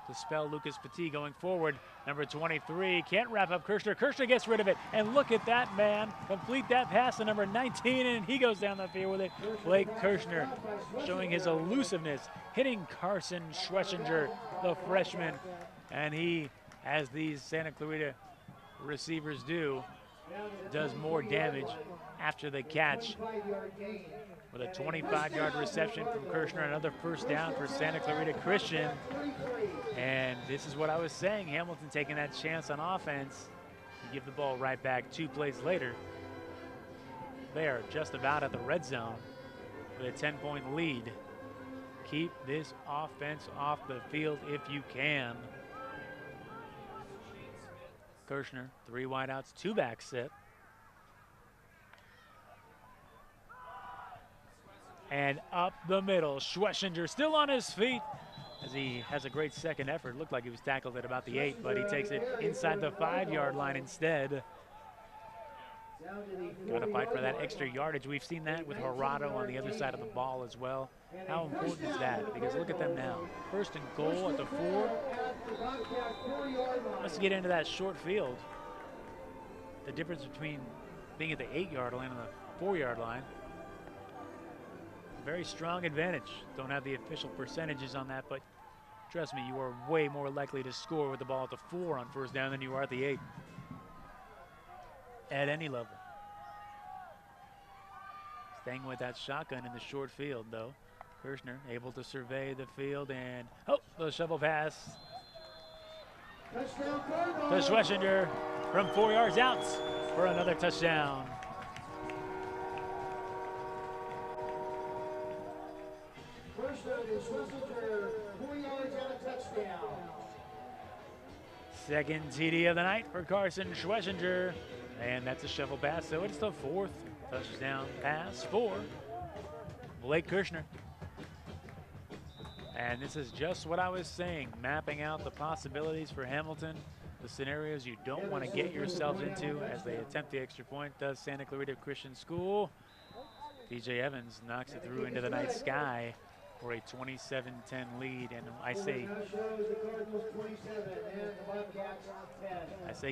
to spell Lucas Petit going forward. Number 23 can't wrap up Kirschner. Kirschner gets rid of it, and look at that man complete that pass to number 19, and he goes down the field with it. Blake Kirschner showing his elusiveness, hitting Carson Schwessinger, the freshman, and he, as these Santa Clarita receivers do, does more damage after the catch. With a 25-yard reception from Kirschner, another first down for Santa Clarita Christian. And this is what I was saying, Hamilton taking that chance on offense. You give the ball right back 2 plays later. They are just about at the red zone with a 10-point lead. Keep this offense off the field if you can. Kirschner, 3 wideouts, 2 back set. And up the middle, Schwessinger still on his feet as he has a great second effort. Looked like he was tackled at about the 8, but he takes it inside the 5-yard line instead. Got to fight for that extra yardage. We've seen that with Gerardo on the other side of the ball as well. How important is that? Because look at them now. First and goal at the 4. Let's get into that short field. The difference between being at the 8-yard line and the 4-yard line. Very strong advantage. Don't have the official percentages on that, but trust me, you are way more likely to score with the ball at the 4 on first down than you are at the 8. At any level. Staying with that shotgun in the short field, though. Kirshner able to survey the field, and the shovel pass Touchdown to Cardinals. Schlesinger from 4 yards out for another touchdown. First down is Schlesinger, 4 yards and a touchdown. Second TD of the night for Carson Schlesinger, and that's a shovel pass, so it's the 4th touchdown pass for Blake Kirshner. And this is just what I was saying, mapping out the possibilities for Hamilton, the scenarios you don't want to get yourselves into as they attempt the extra point. Does Santa Clarita Christian School. DJ Evans knocks it through into the night sky for a 27-10 lead, and I say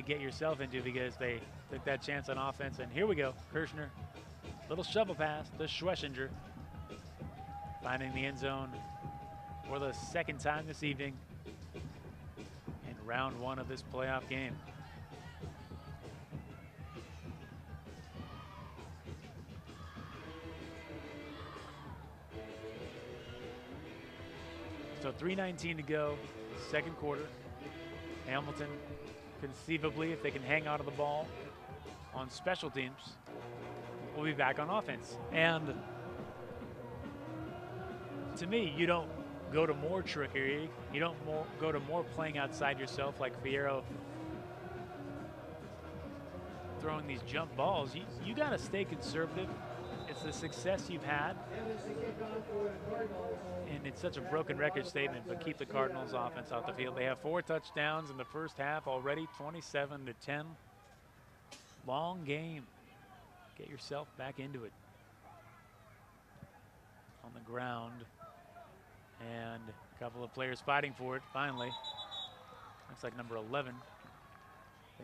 get yourself into, because they took that chance on offense. And here we go, Kirshner, little shovel pass to Schlesinger, finding the end zone for the second time this evening in round 1 of this playoff game. So 3:19 to go, second quarter. Hamilton, conceivably, if they can hang out of the ball on special teams, will be back on offense. And to me, you don't go to more trickery. You don't go to more playing outside yourself like Fierro throwing these jump balls. You got to stay conservative. It's the success you've had, and it's such a broken record statement, but keep the Cardinals offense off the field. They have 4 touchdowns in the first half already, 27-10. Long game. Get yourself back into it. On the ground, and a couple of players fighting for it finally. Looks like number 11.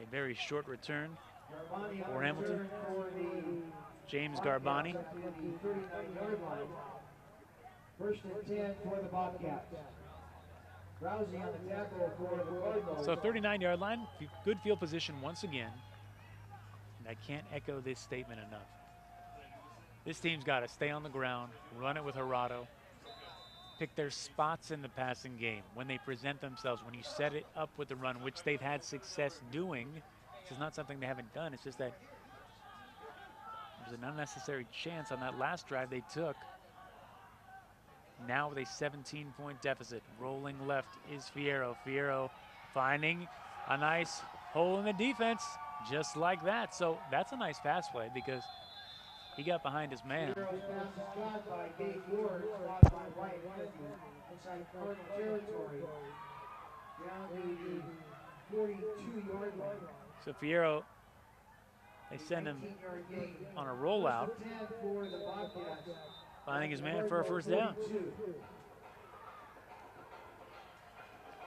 A very short return for Hamilton. James Garbani. First and 10 for the Bobcats. Rousey on the tackle for the Cardinals. So 39-yard line, good field position once again. And I can't echo this statement enough. This team's got to stay on the ground, run it with Gerardo, pick their spots in the passing game. When they present themselves, when you set it up with the run, which they've had success doing, this is not something they haven't done. It's just that there's an unnecessary chance on that last drive they took. Now with a 17-point deficit. Rolling left is Fierro. Fierro finding a nice hole in the defense, just like that. So that's a nice pass play, because he got behind his man. Fierro's pass is caught by Dave Ward, blocked by White inside Cardinal territory, down to the 42-yard line. So Fierro, they send him on a rollout, finding his man for a first down.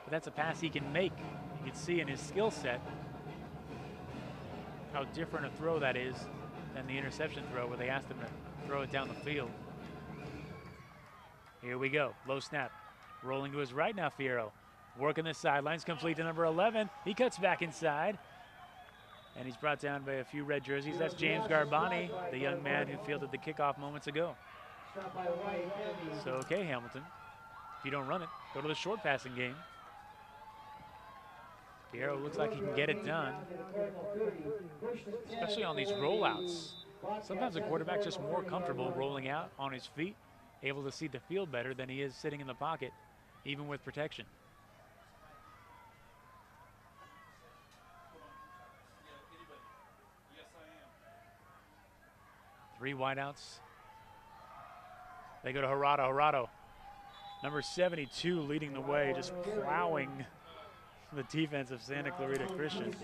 But that's a pass he can make. You can see in his skill set how different a throw that is than the interception throw where they asked him to throw it down the field. Here we go, low snap. Rolling to his right now, Fierro. Working the sidelines, complete to number 11. He cuts back inside. And he's brought down by a few red jerseys. That's James Garbani, the young man who fielded the kickoff moments ago. So, okay, Hamilton, if you don't run it, go to the short passing game. Fierro looks like he can get it done, especially on these rollouts. Sometimes a quarterback's just more comfortable rolling out on his feet, able to see the field better than he is sitting in the pocket, even with protection. Three wideouts. They go to Gerardo. Gerardo, number 72, leading the way, just plowing the defense of Santa Clarita Christian.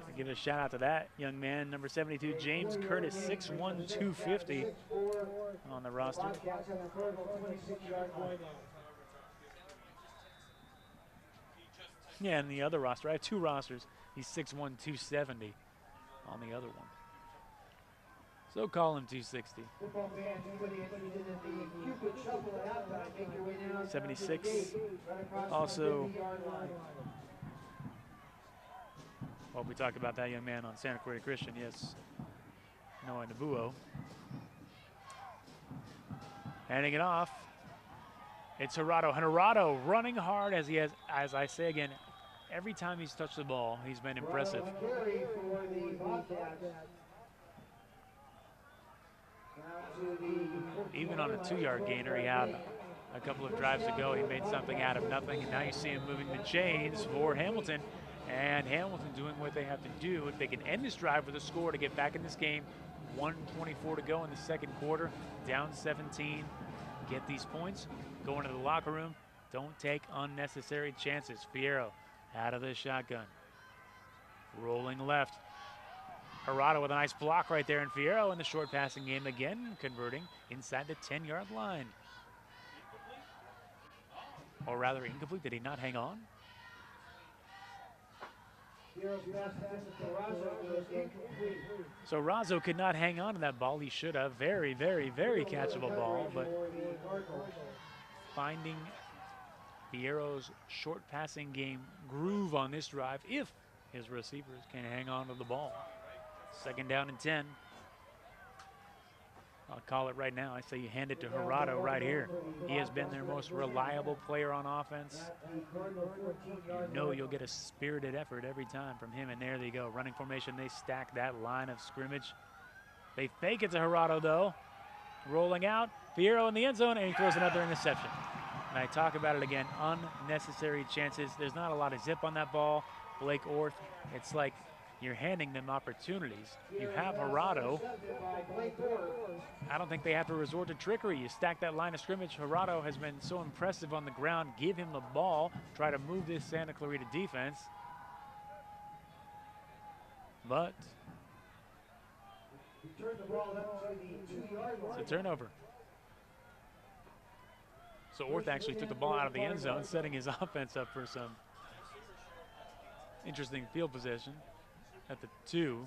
I give a shout out to that young man, number 72, James Curtis, 6'1", 250 on the roster. Yeah, and the other roster, I have 2 rosters. He's 6'1", 270 on the other one. So call him 260. 76. Also, well, we talked about that young man on Santa Clarita Christian, yes, Noah Nabuo. Handing it off. It's Hirado. And Hirado running hard as he has, as I say again, every time he's touched the ball, he's been impressive. Carry for the Bobcats. Down to the Even on a 2-yard gainer, he had a couple of drives ago. He made something out of nothing, and now you see him moving the chains for Hamilton. And Hamilton doing what they have to do. If they can end this drive with a score to get back in this game, 1:24 to go in the second quarter, down 17, get these points, go into the locker room, don't take unnecessary chances. Fierro out of the shotgun, rolling left. Hirado with a nice block right there, and Fierro in the short passing game again, converting inside the 10-yard line. Or rather, incomplete. Did he not hang on? So Razzo could not hang on to that ball. He should have. Very, very, very catchable ball, but finding Fierro's short passing game groove on this drive if his receivers can hang on to the ball. 2nd down and 10. I'll call it right now. I say you hand it to Hirado right here. He has been their most reliable player on offense. You know you'll get a spirited effort every time from him, and there they go. Running formation, they stack that line of scrimmage. They fake it to Hirado, though. Rolling out, Fierro in the end zone, and he throws another interception. And I talk about it again, unnecessary chances. There's not a lot of zip on that ball. Blake Orth, it's like you're handing them opportunities. You have Hirado. I don't think they have to resort to trickery. You stack that line of scrimmage. Hirado has been so impressive on the ground. Give him the ball. Try to move this Santa Clarita defense. But it's a turnover. So Orth actually took the ball out of the end zone, setting his offense up for some interesting field possession. At the 2,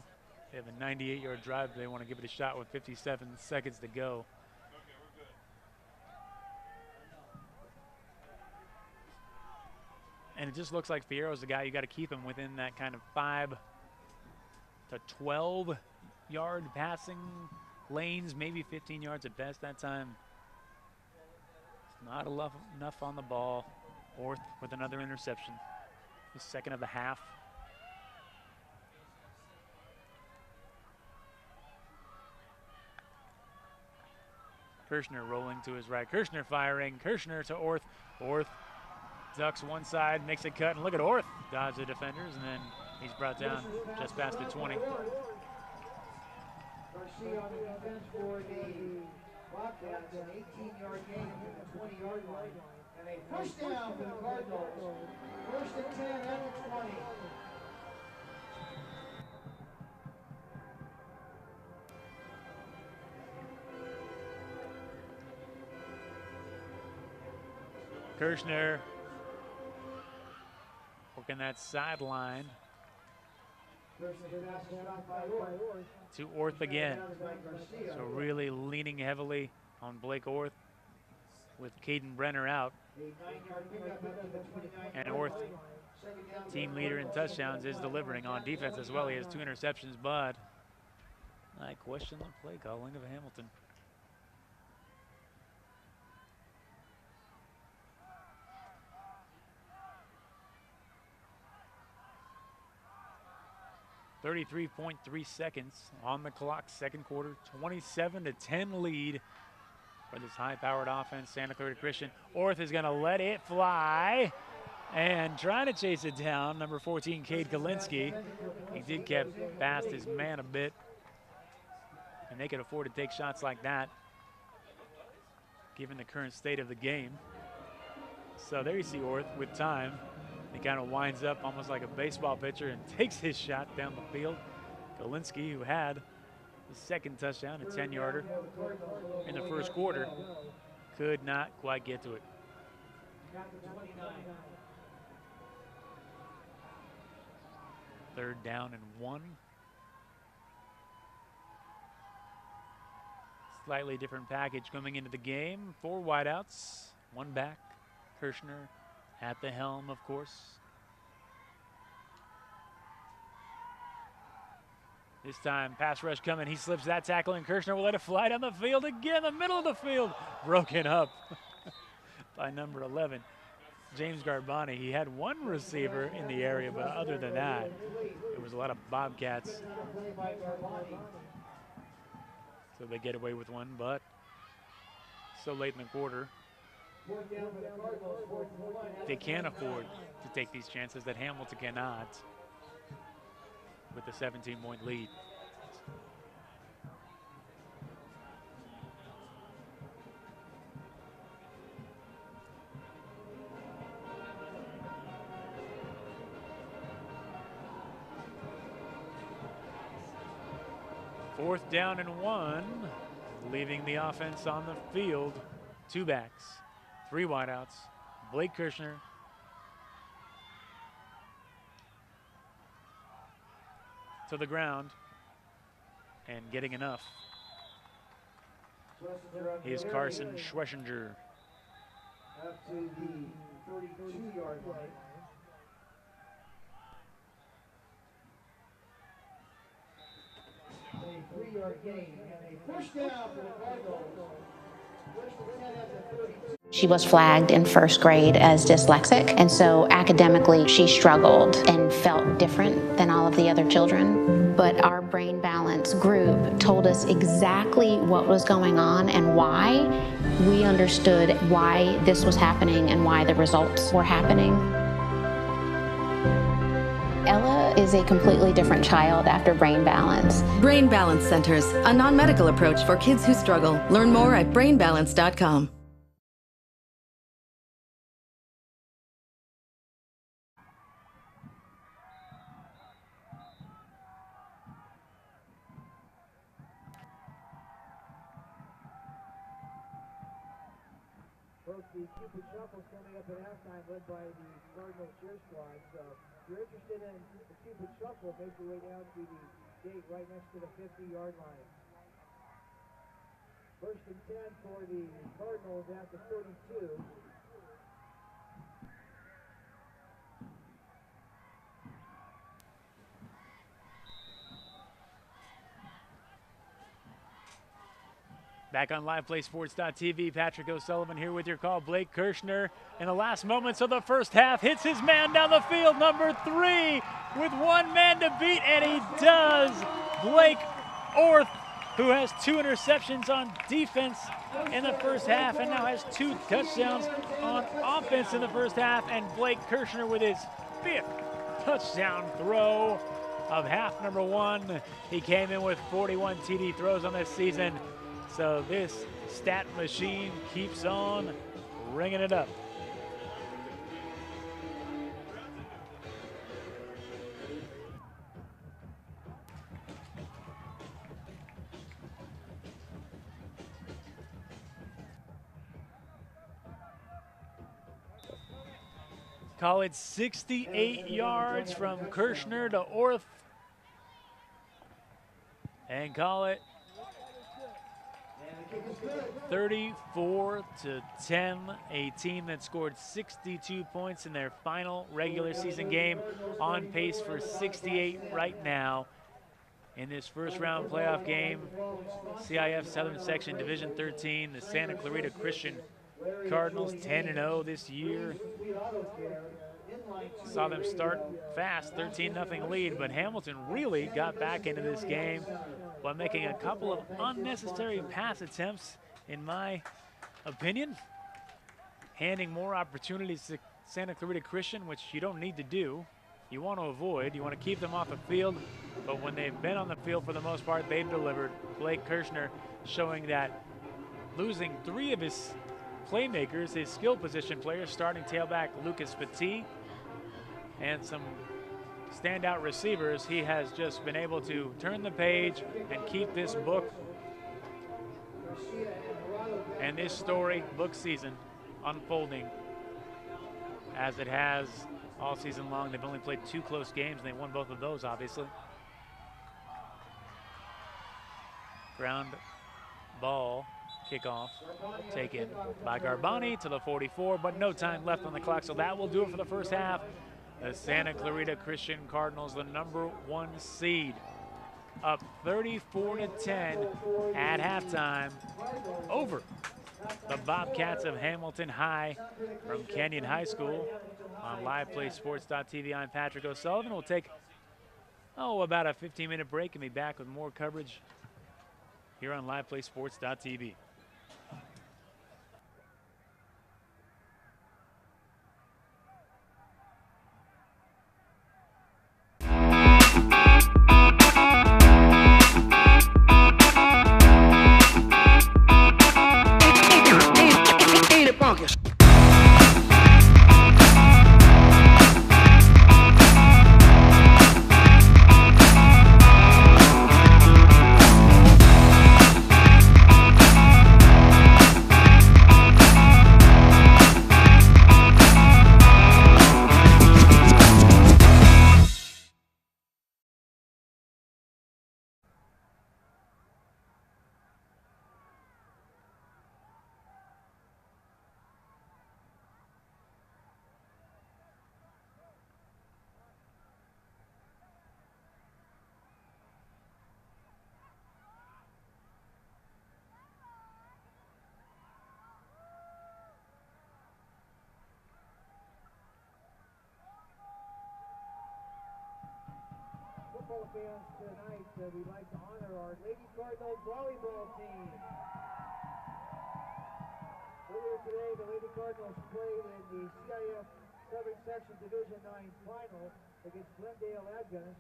they have a 98-yard drive. They want to give it a shot with 57 seconds to go. And it just looks like Fierro's the guy you got to keep him within that kind of 5 to 12-yard passing lanes, maybe 15 yards at best that time. It's not enough on the ball. Orth with another interception. The 2nd of the half. Kirshner rolling to his right. Kirshner firing. Kirshner to Orth. Orth ducks one side, makes a cut, and look at Orth dodge the defenders, and then he's brought down just past the 20. Garcia on the defense for the Bobcats, an 18-yard gain to the 20-yard line, and a first down for the Cardinals. 1st and 10 at the 20. Kirshner working that sideline to Orth again. So really leaning heavily on Blake Orth with Caden Brenner out. And Orth, team leader in touchdowns, is delivering on defense as well. He has 2 interceptions, but I question the play calling of Hamilton. .3 seconds on the clock, second quarter, 27-10 lead for this high-powered offense, Santa Clarita Christian. Orth is going to let it fly and trying to chase it down, number 14, Cade Kalinske. He did get past his man a bit, and they could afford to take shots like that given the current state of the game. So there you see Orth with time. He kind of winds up almost like a baseball pitcher and takes his shot down the field. Kalinske, who had his 2nd touchdown, a 10-yarder in the first quarter, could not quite get to it. 3rd down and 1. Slightly different package coming into the game. 4 wideouts, 1 back. Kirshner at the helm, of course. This time, pass rush coming. He slips that tackle, and Kirshner will let it fly down the field again, the middle of the field. Broken up by number 11, James Garbani. He had one receiver in the area, but other than that, it was a lot of Bobcats. So they get away with one, but so late in the quarter, they can't afford to take these chances that Hamilton cannot with a 17-point lead. Fourth down and 1, leaving the offense on the field. 2 backs, 3 wideouts. Blake Kirshner to the ground and getting enough. Here's Carson Schwesinger. Up to the 32-yard line. A 3-yard gain and a first down for the Cardinals. She was flagged in first grade as dyslexic, and so academically she struggled and felt different than all of the other children. But our brain balance group told us exactly what was going on and why. We understood why this was happening and why the results were happening. Ella is a completely different child after Brain Balance. Brain Balance Centers, a non-medical approach for kids who struggle. Learn more at brainbalance.com. Both the Cupid Shuffles coming up at halftime, led by the Cardinal cheer squad. So if you're interested in the Cupid Shuffle, make your way down to the gate right next to the 50-yard line. First and 10 for the Cardinals at the 32. Back on LivePlaySports.tv, Patrick O'Sullivan here with your call. Blake Kirshner in the last moments of the first half hits his man down the field, number 3, with one man to beat, and he does. Blake Orth, who has 2 interceptions on defense in the first half and now has 2 touchdowns on offense in the first half, and Blake Kirshner with his 5th touchdown throw of half number 1. He came in with 41 TD throws on this season. So this stat machine keeps on ringing it up. Call it 68 yards from Kirshner to Orth. And call it 34-10, a team that scored 62 points in their final regular season game, on pace for 68 right now in this first round playoff game. CIF Southern Section Division 13, the Santa Clarita Christian Cardinals 10-0 this year. Saw them start fast, 13-0 lead, but Hamilton really got back into this game by making a couple of unnecessary pass attempts, in my opinion, handing more opportunities to Santa Clarita Christian, which you don't need to do. You want to avoid. You want to keep them off the field, but when they've been on the field for the most part, they've delivered. Blake Kirshner showing that losing 3 of his playmakers, his skill position players, starting tailback Lucas Petit, and some standout receivers, he has just been able to turn the page and keep this book and this story book season unfolding as it has all season long. They've only played 2 close games, and they won both of those, obviously. Ground ball kickoff taken by Garbani to the 44, but no time left on the clock, so that will do it for the first half. The Santa Clarita Christian Cardinals, the number 1 seed, up 34-10 at halftime over the Bobcats of Hamilton High from Canyon High School. On LivePlaySports.tv, I'm Patrick O'Sullivan. We'll take, about a 15-minute break and be back with more coverage here on LivePlaySports.tv. Football fans, tonight we'd like to honor our Lady Cardinals volleyball team. Earlier today, the Lady Cardinals played in the CIFSS Southern Section Division 9 final against Glendale Adventist,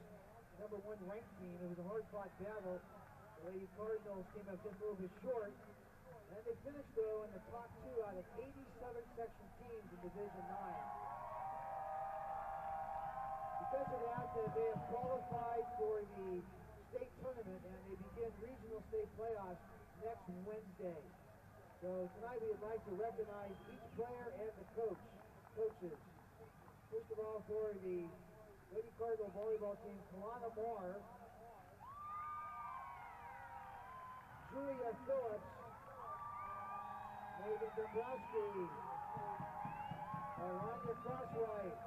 number 1 ranked team. It was a hard-fought battle. The Lady Cardinals came up just a little bit short, and they finished, though, in the top 2 out of 87 section teams in Division 9. Because of that, they have qualified for the state tournament, and they begin regional state playoffs next Wednesday. So tonight we would like to recognize each player and the coaches. First of all, for the Lady Cardinal volleyball team, Kalana Moore, Julia Phillips, Megan Dombrowski, Alanya Crosswhite,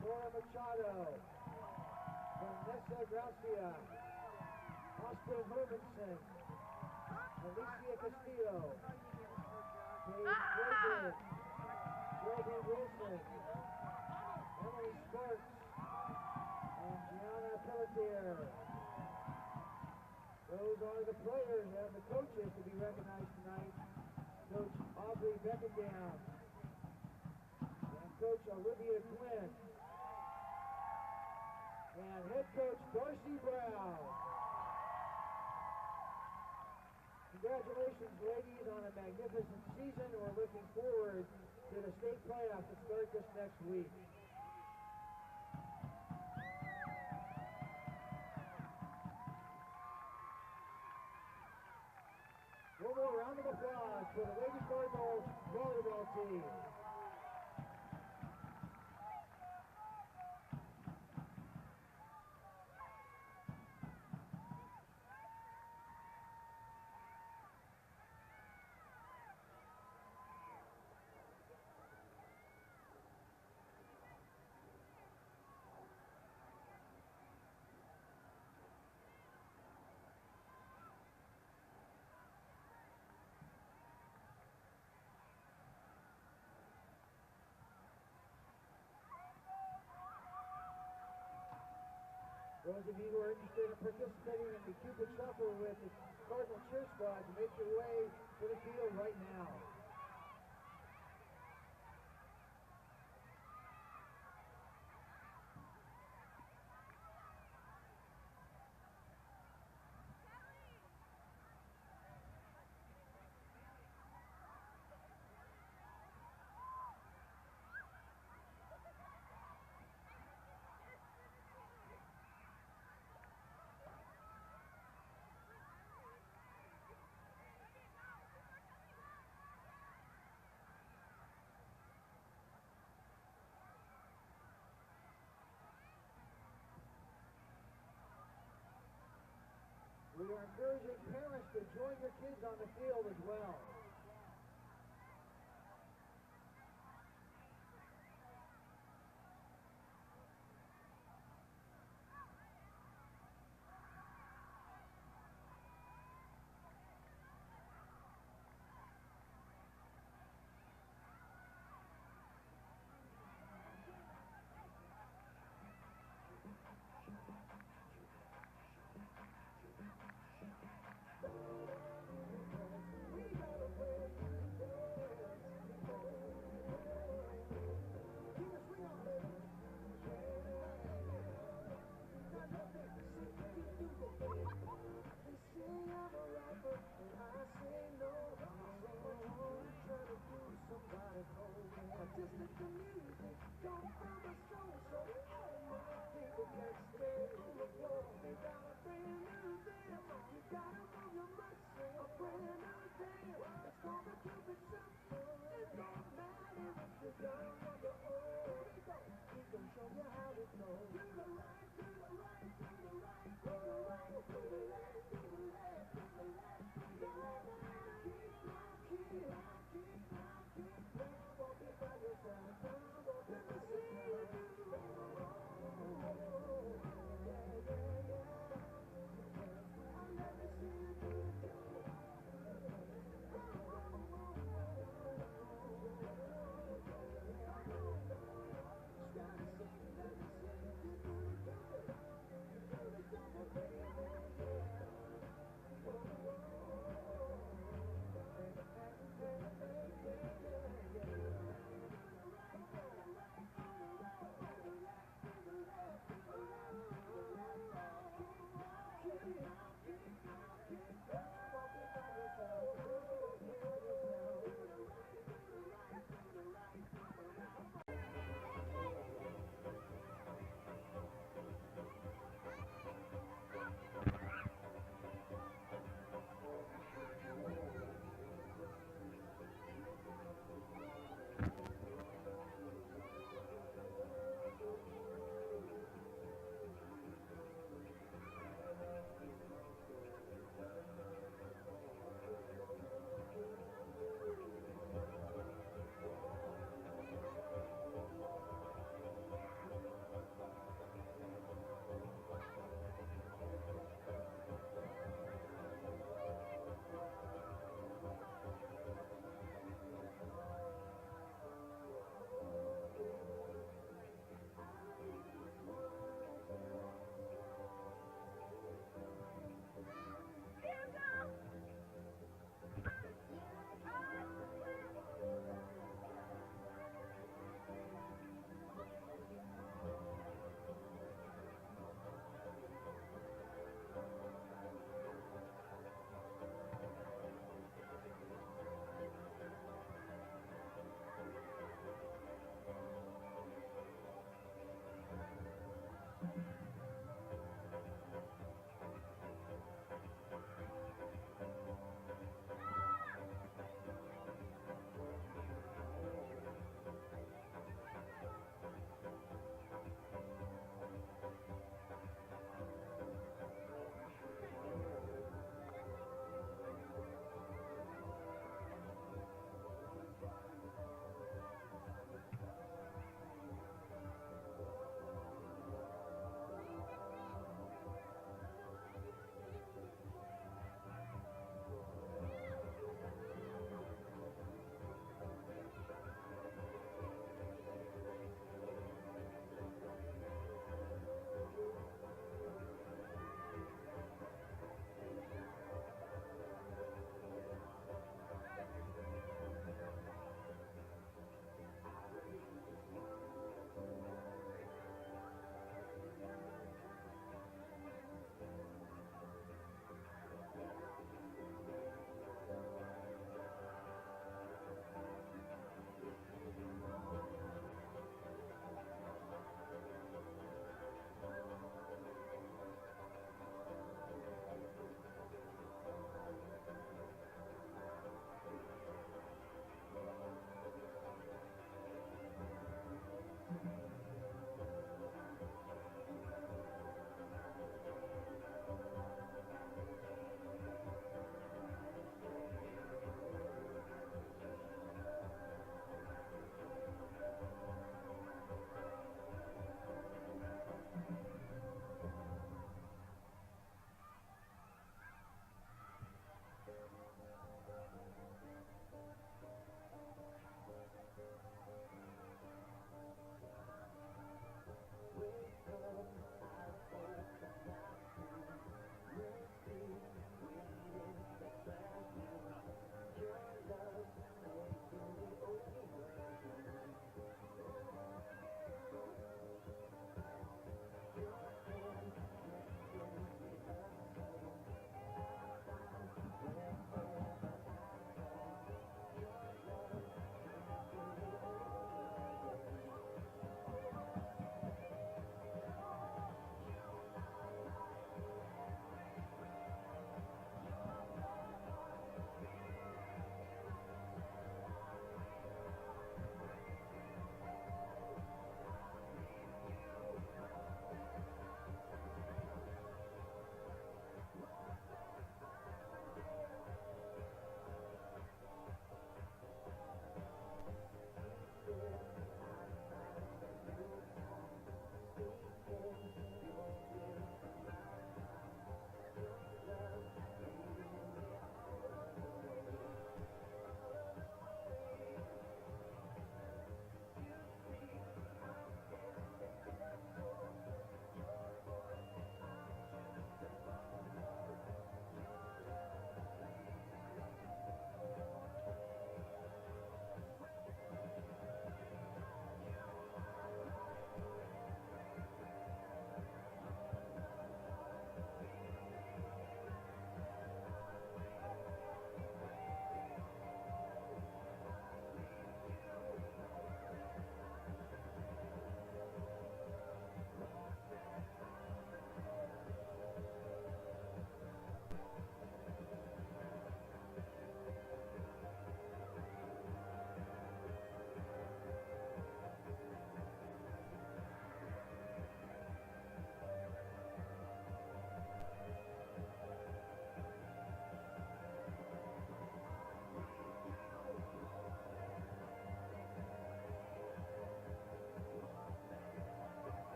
Cora Machado, Vanessa Gracia, Austin Hermanson, Alicia Castillo, Paige David, Shelby Wilson, Emily Sparks, and Gianna Pelletier. Those are the players and the coaches to be recognized tonight. Coach Aubrey Beckendam and Coach Olivia Quinn. And head coach Darcy Brown. Congratulations, ladies, on a magnificent season. We're looking forward to the state playoffs that start this next week. One more round of applause for the Lady Cardinals volleyball team. Those of you who are interested in participating in the Cupid Shuffle with the Cardinal Cheer Squad, make your way to the field right now. We are encouraging parents to join your kids on the field as well.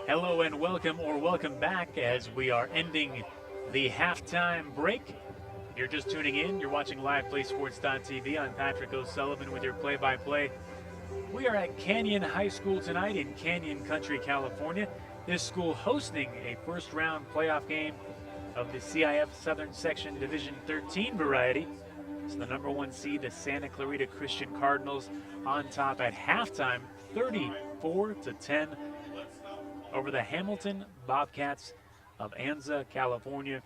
Hello and welcome, or welcome back, as we are ending the halftime break. If you're just tuning in, you're watching LivePlaySports.tv. I'm Patrick O'Sullivan with your play-by-play. We are at Canyon High School tonight in Canyon Country, California. This school hosting a first-round playoff game of the CIF Southern Section Division 13 variety. It's the number 1 seed, the Santa Clarita Christian Cardinals, on top at halftime, 34-10 over the Hamilton Bobcats of Anza, California.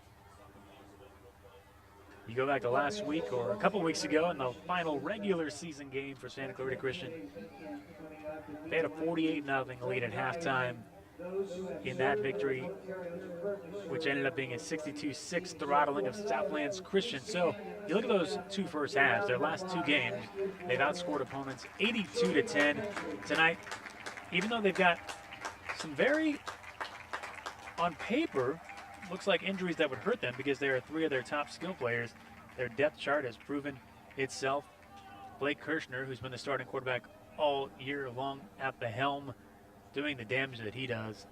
You go back to last week or a couple weeks ago in the final regular season game for Santa Clarita Christian. They had a 48-0 lead at halftime in that victory, which ended up being a 62-6 throttling of Southlands Christian. So you look at those two first halves, their last two games, they've outscored opponents 82-10. Tonight, even though they've got some very, on paper, looks like injuries that would hurt them because there are 3 of their top skill players. Their depth chart has proven itself. Blake Kirshner, who's been the starting quarterback all year long at the helm, doing the damage that he does.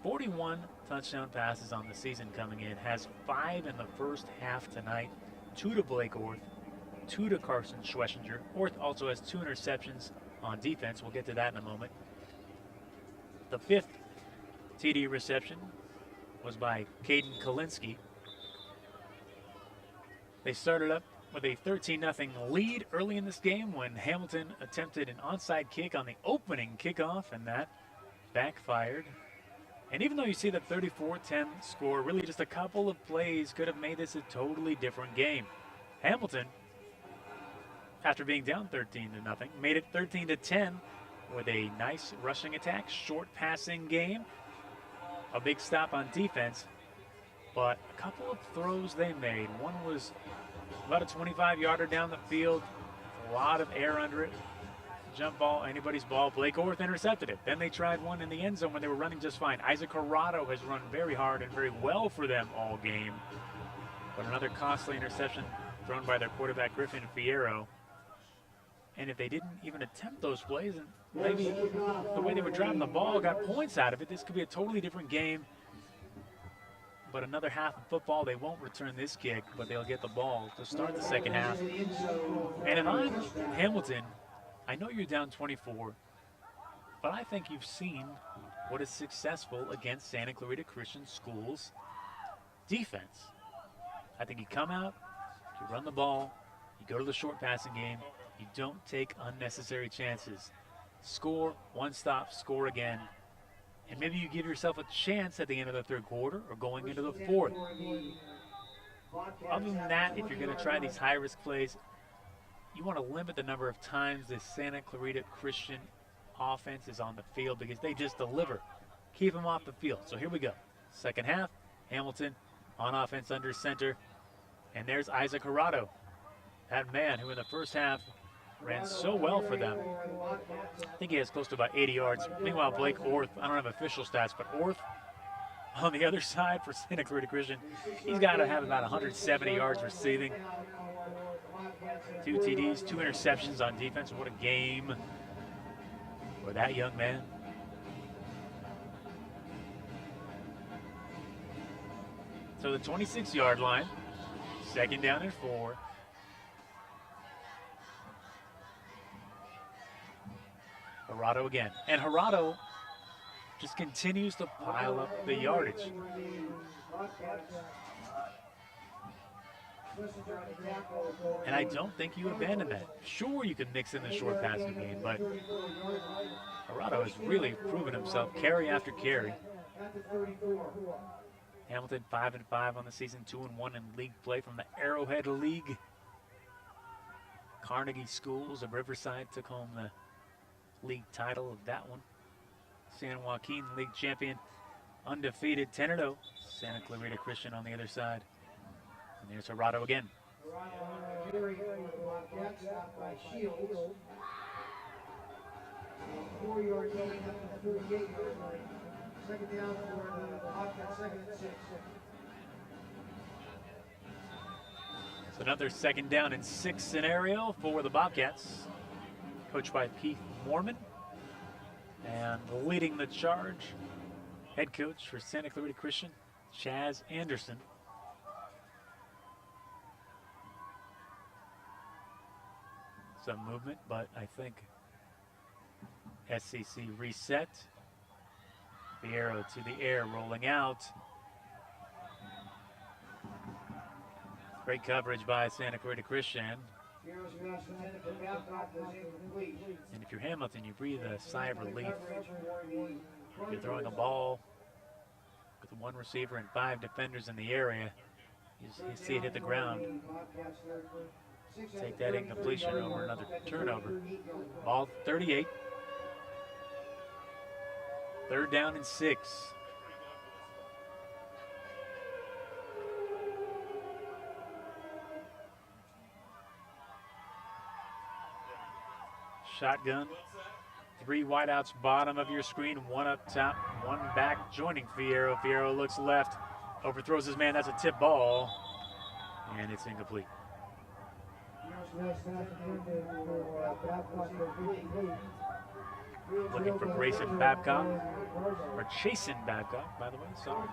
41 touchdown passes on the season coming in, has 5 in the first half tonight, 2 to Blake Orth, 2 to Carson Schwessinger. Orth also has 2 interceptions on defense. We'll get to that in a moment. The 5th TD reception was by Caden Kalinsky. They started up with a 13-0 lead early in this game when Hamilton attempted an onside kick on the opening kickoff, and that backfired. And even though you see the 34-10 score, really just a couple of plays could have made this a totally different game. Hamilton, after being down 13-0, made it 13-10 with a nice rushing attack, short passing game, a big stop on defense, but a couple of throws they made. One was about a 25-yarder down the field, a lot of air under it, jump ball, anybody's ball. Blake Orth intercepted it. Then they tried one in the end zone when they were running just fine. Isaac Corrado has run very hard and very well for them all game, but another costly interception thrown by their quarterback Griffin Fierro. And if they didn't even attempt those plays, and maybe the way they were driving the ball got points out of it, this could be a totally different game. But another half of football, they won't return this kick, but they'll get the ball to start the second half. And if I'm Hamilton, I know you're down 24, but I think you've seen what is successful against Santa Clarita Christian School's defense. I think you come out, you run the ball, you go to the short passing game, you don't take unnecessary chances. Score, one stop, score again. And maybe you give yourself a chance at the end of the third quarter or going into the fourth. Other than that, if you're going to try these high-risk plays, you want to limit the number of times the Santa Clarita Christian offense is on the field because they just deliver. Keep them off the field. So here we go. Second half, Hamilton on offense under center. And there's Isaac Corrado, that man who in the first half ran so well for them. I think he has close to about 80 yards. Meanwhile, Blake Orth, I don't have official stats, but Orth on the other side for Santa Clarita Christian, he's got to have about 170 yards receiving. 2 TDs, 2 interceptions on defense. What a game for that young man. So the 26-yard line, second down and 4. Corrado again. And Corrado just continues to pile up the yardage. And I don't think you abandon that. Sure, you can mix in the short passing game, but Corrado has really proven himself carry after carry. Hamilton 5-5 on the season, 2-1 in league play from the Arrowhead League. Carnegie Schools of Riverside took home the league title of that one. San Joaquin league champion, undefeated 10-0. Santa Clarita Christian on the other side. And there's Corrado again. 4 yards going up to the 38-yard line. Second down for the Bobcats, 2nd and 6. So another second down and 6 scenario for the Bobcats, coached by Keith Mormon. And leading the charge, head coach for Santa Clarita Christian, Chaz Anderson. Some movement, but I think SCC reset. The arrow to the air, rolling out. Great coverage by Santa Clarita Christian. And if you're Hamilton, you breathe a sigh of relief. You're throwing a ball with one receiver and 5 defenders in the area. You see it hit the ground. Take that incompletion over another turnover. Ball 38. 3rd down and 6. Shotgun. 3 wideouts bottom of your screen, 1 up top, 1 back joining Fierro. Fierro looks left, overthrows his man. That's a tip ball, and it's incomplete. Looking for Grayson Babcock, or Chasen Babcock, by the way, sorry.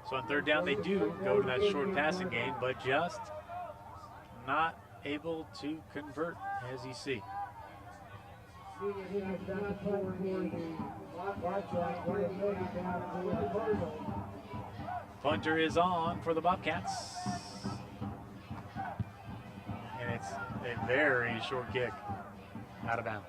So on 3rd down, they do go to that short passing game, but just not able to convert, as you see. Punter is on for the Bobcats. And it's a very short kick out of bounds.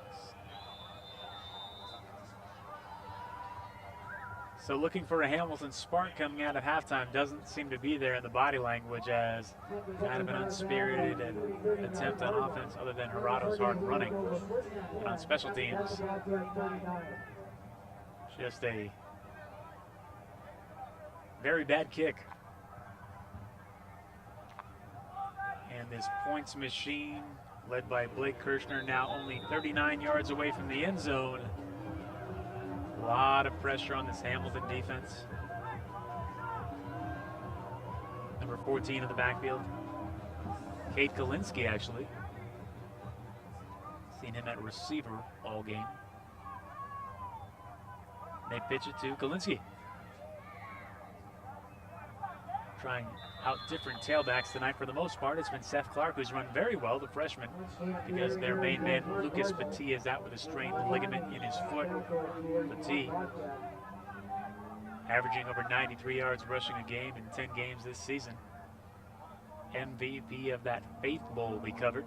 So looking for a Hamilton spark coming out of halftime doesn't seem to be there in the body language, as kind of an unspirited attempt on offense other than Gerardo's hard running. And on special teams, just a very bad kick. And this points machine led by Blake Kirshner now only 39 yards away from the end zone. A lot of pressure on this Hamilton defense. Number 14 in the backfield. Cade Kalinsky, actually. Seen him at receiver all game. They pitch it to Kalinsky. Trying out different tailbacks tonight for the most part. It's been Seth Clark, who's run very well, the freshman, because their main man, Lucas Petit, is out with a strained ligament in his foot. Petit, averaging over 93 yards rushing a game in 10 games this season. MVP of that Faith Bowl we covered.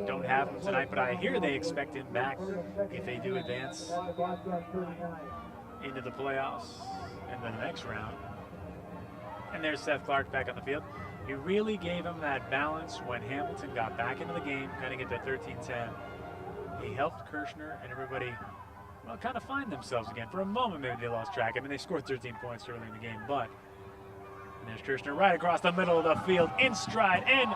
Don't have him tonight, but I hear they expect him back if they do advance into the playoffs in the next round. And there's Seth Clark back on the field. He really gave him that balance when Hamilton got back into the game, kind of get to 13-10. He helped Kirshner and everybody, well, kind of find themselves again. For a moment, maybe they lost track. I mean, they scored 13 points early in the game, but and there's Kirshner right across the middle of the field, in stride, and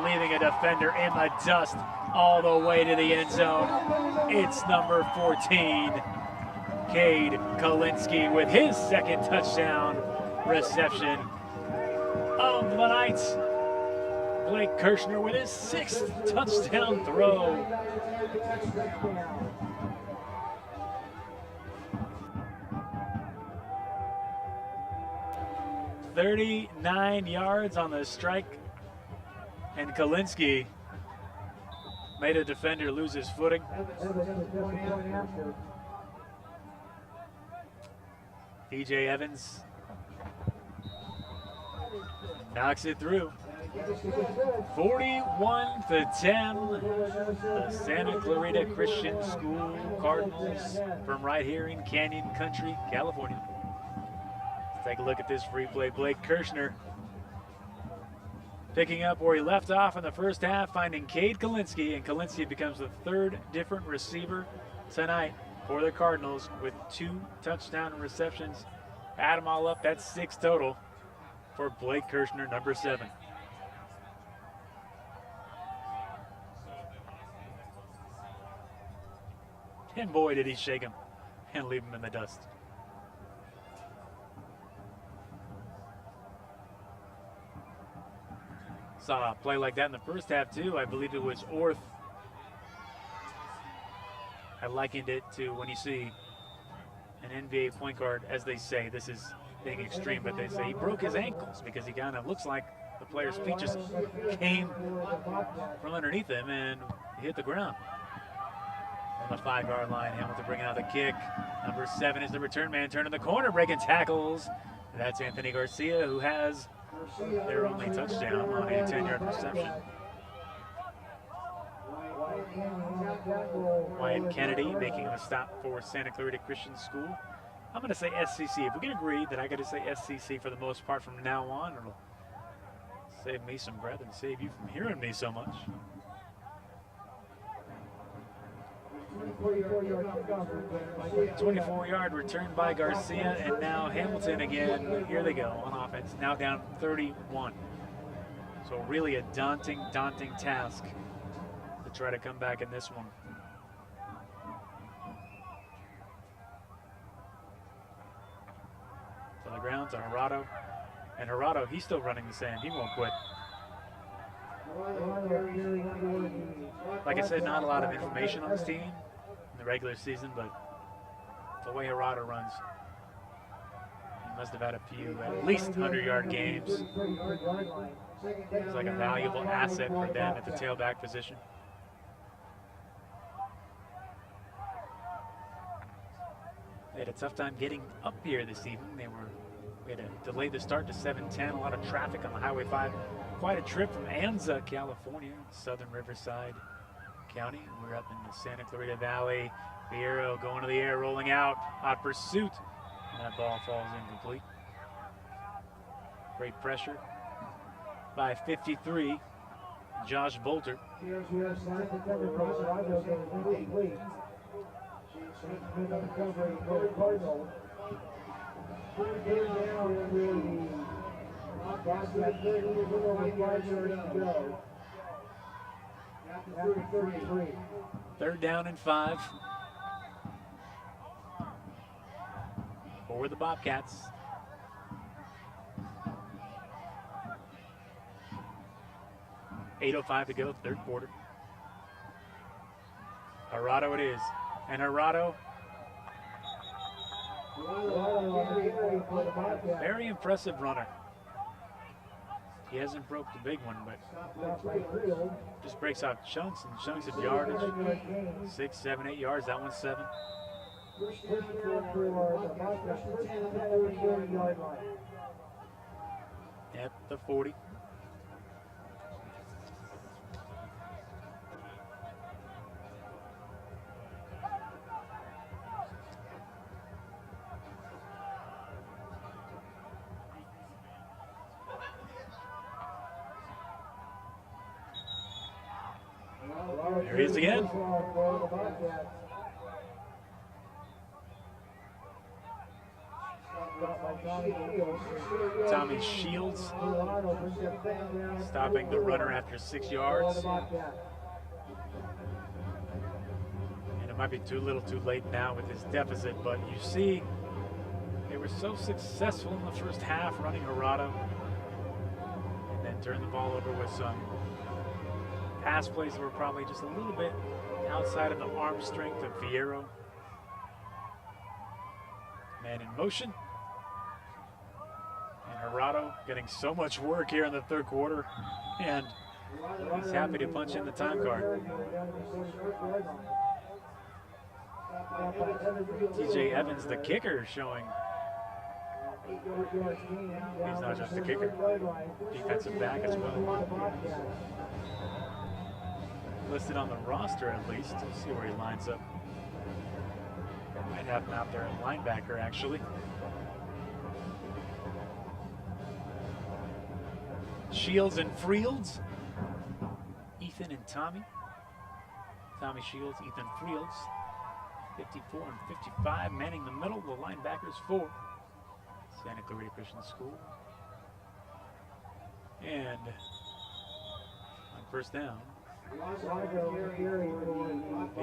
leaving a defender in the dust all the way to the end zone. It's number 14, Cade Kalinsky, with his 2nd touchdown reception of the night. Blake Kirshner with his 6th touchdown throw. "39 yards on the strike, and Kalinsky made a defender lose his footing. DJ Evans knocks it through. 41-10. The Santa Clarita Christian School Cardinals from right here in Canyon Country, California. Let's take a look at this free play. Blake Kirshner picking up where he left off in the first half, finding Cade Kalinsky, and Kalinsky becomes the 3rd different receiver tonight for the Cardinals with 2 touchdown receptions. Add them all up, that's 6 total for Blake Kirshner, number 7. And boy, did he shake him and leave him in the dust. Saw a play like that in the first half too. I believe it was Orth. I likened it to when you see an NBA point guard, as they say, this is being extreme, but they say he broke his ankles because he kind of looks like the player's feet just came from underneath him and hit the ground. On the 5-yard line, Hamilton bringing out the kick. Number 7 is the return man, turning the corner, breaking tackles. That's Anthony Garcia, who has their only touchdown on a 10-yard reception. Wyatt Kennedy making a stop for Santa Clarita Christian School. I'm going to say SCC. If we can agree that I got to say SCC for the most part from now on, it'll save me some breath and save you from hearing me so much. 24-yard return by Garcia, and now Hamilton again. Here they go on offense, now down 31. So really a daunting task to try to come back in this one. To the ground to Gerardo. And Gerardo, he's still running the same. He won't quit. Like I said, not a lot of information on this team in the regular season, but the way Gerardo runs, he must have had a few at least 100-yard games. He's like a valuable asset for them at the tailback position. They had a tough time getting up here this evening. We had to delay the start to 7:10. A lot of traffic on the Highway 5. Quite a trip from Anza, California, southern Riverside County. We're up in the Santa Clarita Valley. Fierro going to the air, rolling out. Hot pursuit. And that ball falls incomplete. Great pressure by 53, Josh Bolter. Third down and 5 for the Bobcats. .805 to go, third quarter. Gerardo it is, and Gerardo, very impressive runner. He hasn't broke the big one, but just breaks out chunks and chunks of yardage. 6, 7, 8 yards. That one's 7. At the 40. There he is again. Tommy Shields stopping the runner after 6 yards. And it might be too little too late now with this deficit, but you see they were so successful in the first half running Gerardo and then turned the ball over with some pass plays that were probably just a little bit outside of the arm strength of Fierro. Man in motion. And Gerardo getting so much work here in the third quarter. And he's happy to punch in the time card. TJ Evans, the kicker, showing he's not just a kicker, defensive back as well. Listed on the roster at least. We'll see where he lines up. Might have him out there at linebacker actually. Shields and Frields. Ethan and Tommy. Tommy Shields, Ethan Frields. 54 and 55, manning the middle. The linebackers for Santa Clarita Christian School. And on first down, they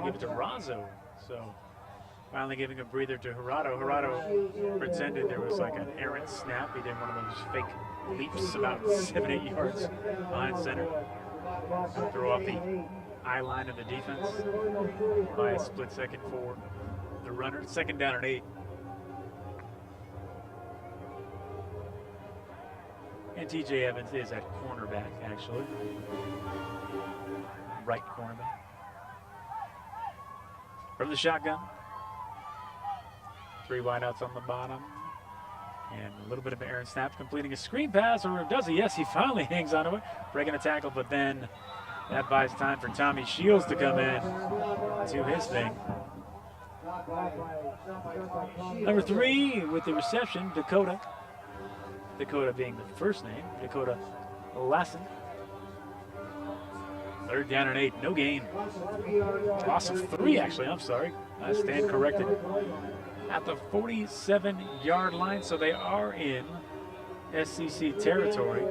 give it to Razzo. So finally giving a breather to Gerardo. Gerardo pretended there was like an errant snap. He did one of those fake leaps about 7-8 yards behind center. Throw off the eye line of the defense by a split second for the runner. 2nd down and 8. And TJ Evans is at cornerback, actually. Right cornerback. From the shotgun. 3 wideouts on the bottom. And a little bit of an errant snap, completing a screen pass, or does he? Yes, he finally hangs on to it, breaking a tackle, but then that buys time for Tommy Shields to come in to his thing. Number 3 with the reception, Dakota. Dakota being the first name, Dakota Lassen. 3rd down and 8, no gain. Loss of 3, actually, I'm sorry. I stand corrected. At the 47-yard line, so they are in SEC territory.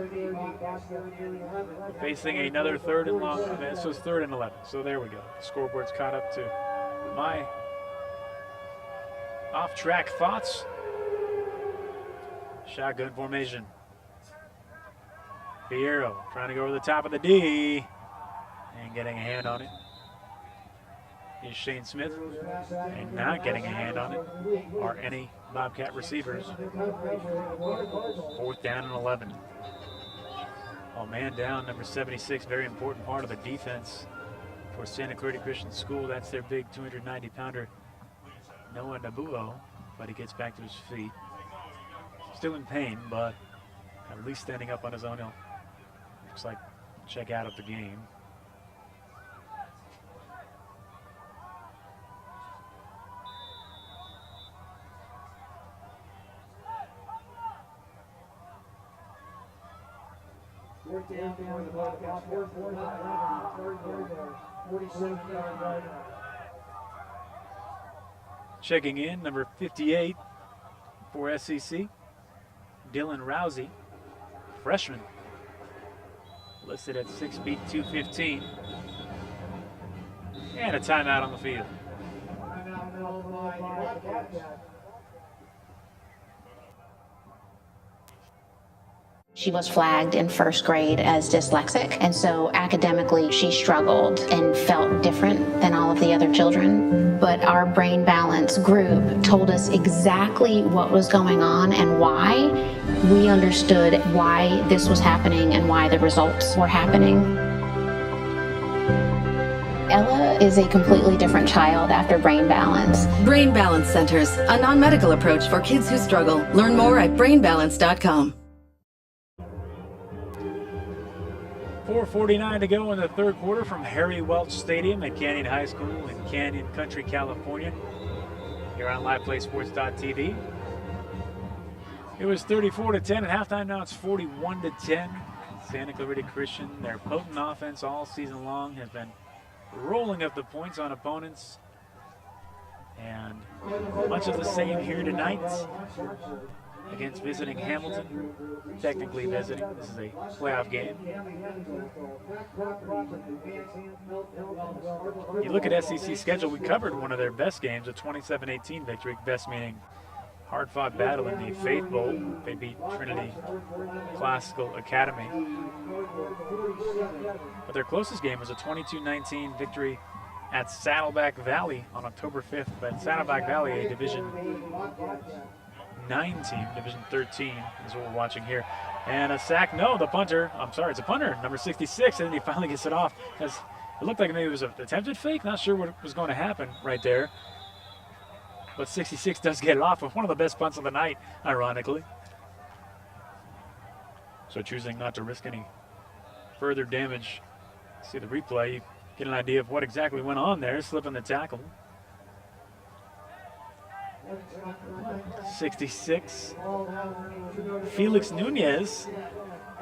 Facing another 3rd and long. This was 3rd and 11, so there we go. Scoreboard's caught up to my off-track thoughts. Shotgun formation. Fierro trying to go over the top of the D and getting a hand on it. Is Shane Smith, and not getting a hand on it are any Bobcat receivers. 4th down and 11. Oh, man down, number 76, very important part of the defense for Santa Clarita Christian School. That's their big 290-pounder, Noah Nabuo, but he gets back to his feet. Still in pain, but at least standing up on his own. Looks like check out of the game. Checking in, number 58 for SEC, Dylan Rousey, freshman, listed at 6 feet 215, and a timeout on the field. She was flagged in 1st grade as dyslexic, and so academically she struggled and felt different than all of the other children. But our brain balance group told us exactly what was going on and why. We understood why this was happening and why the results were happening. Ella is a completely different child after Brain Balance. Brain Balance Centers, a non-medical approach for kids who struggle. Learn more at brainbalance.com. 4:49 to go in the 3rd quarter from Harry Welch Stadium at Canyon High School in Canyon Country, California. Here on LivePlaySports.tv. It was 34-10 at halftime. Now it's 41-10. Santa Clarita Christian, their potent offense all season long, has been rolling up the points on opponents. And much of the same here tonight against visiting Hamilton. Technically visiting. This is a playoff game. You look at SEC schedule, we covered one of their best games, a 27-18 victory. Best meaning hard-fought battle in the Faith Bowl. They beat Trinity Classical Academy. But their closest game was a 22-19 victory at Saddleback Valley on October 5th. But Saddleback Valley, a Division 9 team, Division 13 is what we're watching here. And a sack, no, the punter, I'm sorry, it's a punter, number 66, and then he finally gets it off. It looked like maybe it was an attempted fake, not sure what was going to happen right there. But 66 does get it off with one of the best punts of the night, ironically. So choosing not to risk any further damage. See the replay, you get an idea of what exactly went on there, slipping the tackle. 66. Felix Nunez,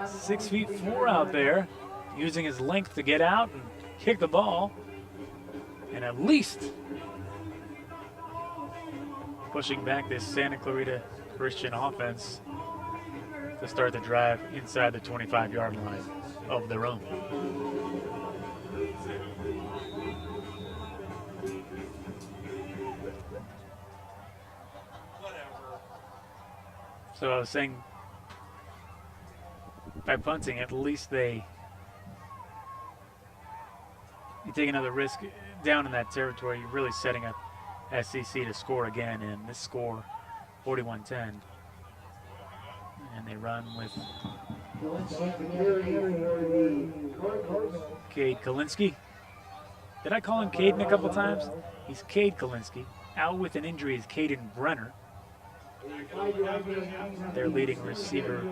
6'4" out there, using his length to get out and kick the ball. And at least pushing back this Santa Clarita Christian offense to start the drive inside the 25-yard line of their own. So I was saying by punting, at least you take another risk down in that territory. You're really setting up SEC to score again, and this score 41-10. And they run with Cade Kalinsky. Did I call him Caden a couple times? He's Cade Kalinsky. Out with an injury is Caden Brenner, their leading receiver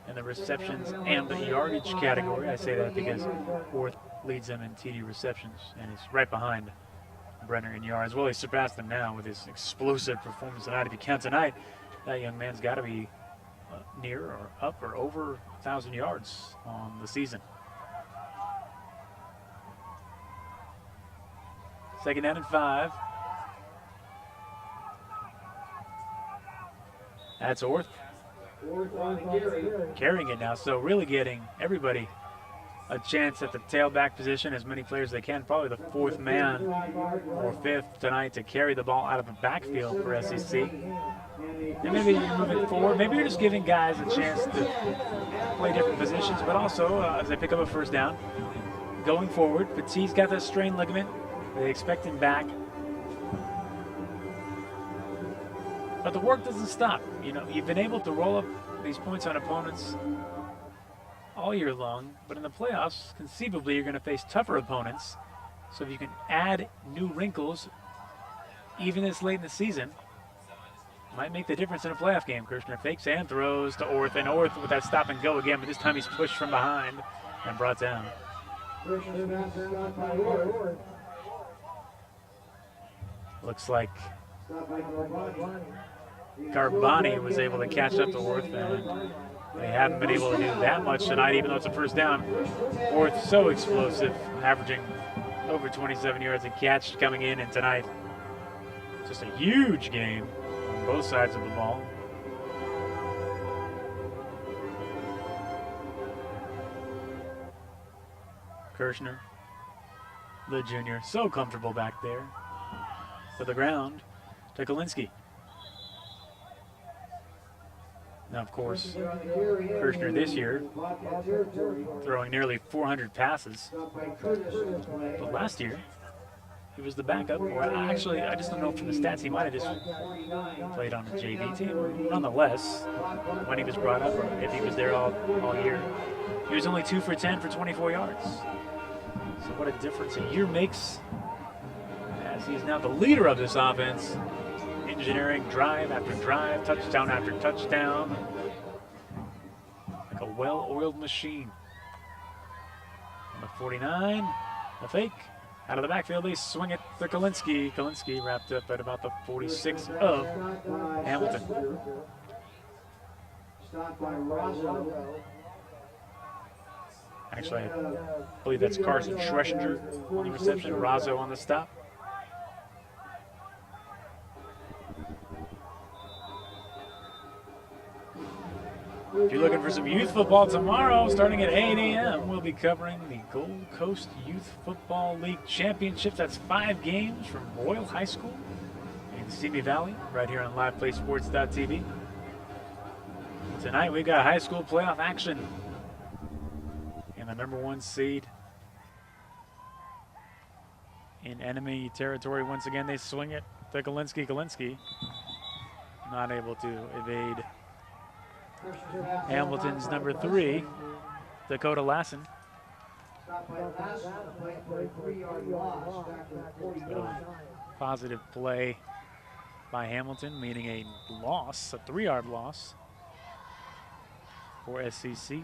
in the receptions and the yardage category. I say that because Worth leads them in TD receptions and is right behind Brenner in yards. Well, he surpassed them now with his explosive performance tonight. If you count tonight, that young man's got to be near or up or over 1,000 yards on the season. Second down and 5. That's Orth carrying it now, so really getting everybody a chance at the tailback position, as many players as they can. Probably the fourth man or fifth tonight to carry the ball out of the backfield for SEC. And maybe you're moving forward. Maybe you're just giving guys a chance to play different positions, but also as they pick up a first down, going forward. Petit's got that strained ligament. They expect him back. But the work doesn't stop. You know, you've been able to roll up these points on opponents all year long, but in the playoffs, conceivably, you're going to face tougher opponents. So if you can add new wrinkles, even this late in the season, might make the difference in a playoff game. Kirshner fakes and throws to Orth, and Orth with that stop and go again, but this time he's pushed from behind and brought down. Looks like Garbani was able to catch up to Orth, and they haven't been able to do that much tonight, even though it's a first down. Orth so explosive, averaging over 27 yards a catch coming in, and tonight, just a huge game on both sides of the ball. Kirshner, the junior, so comfortable back there. To the ground, to Kalinsky. Now, of course, Kirshner this year throwing nearly 400 passes. But last year, he was the backup. Or actually, I just don't know from the stats, he might have just played on the JV team. Nonetheless, when he was brought up, or if he was there all year, he was only 2 for 10 for 24 yards. So what a difference a year makes, as he's now the leader of this offense. Engineering drive after drive, touchdown after touchdown. Like a well-oiled machine. Number 49, a fake. Out of the backfield, they swing it to Kalinsky. Kalinsky wrapped up at about the 46 of Hamilton. Actually, I believe that's Carson Schlesinger on the reception. Razzo on the stop. If you're looking for some youth football tomorrow, starting at 8 a.m., we'll be covering the Gold Coast Youth Football League Championships. That's 5 games from Royal High School in Simi Valley, right here on LivePlaySports.tv. Tonight, we've got high school playoff action. And the number 1 seed in enemy territory. Once again, they swing it to Kalinsky. Kalinsky not able to evade Hamilton's number 3, Dakota Lassen. So, positive play by Hamilton, meaning a loss, a 3-yard loss for SEC.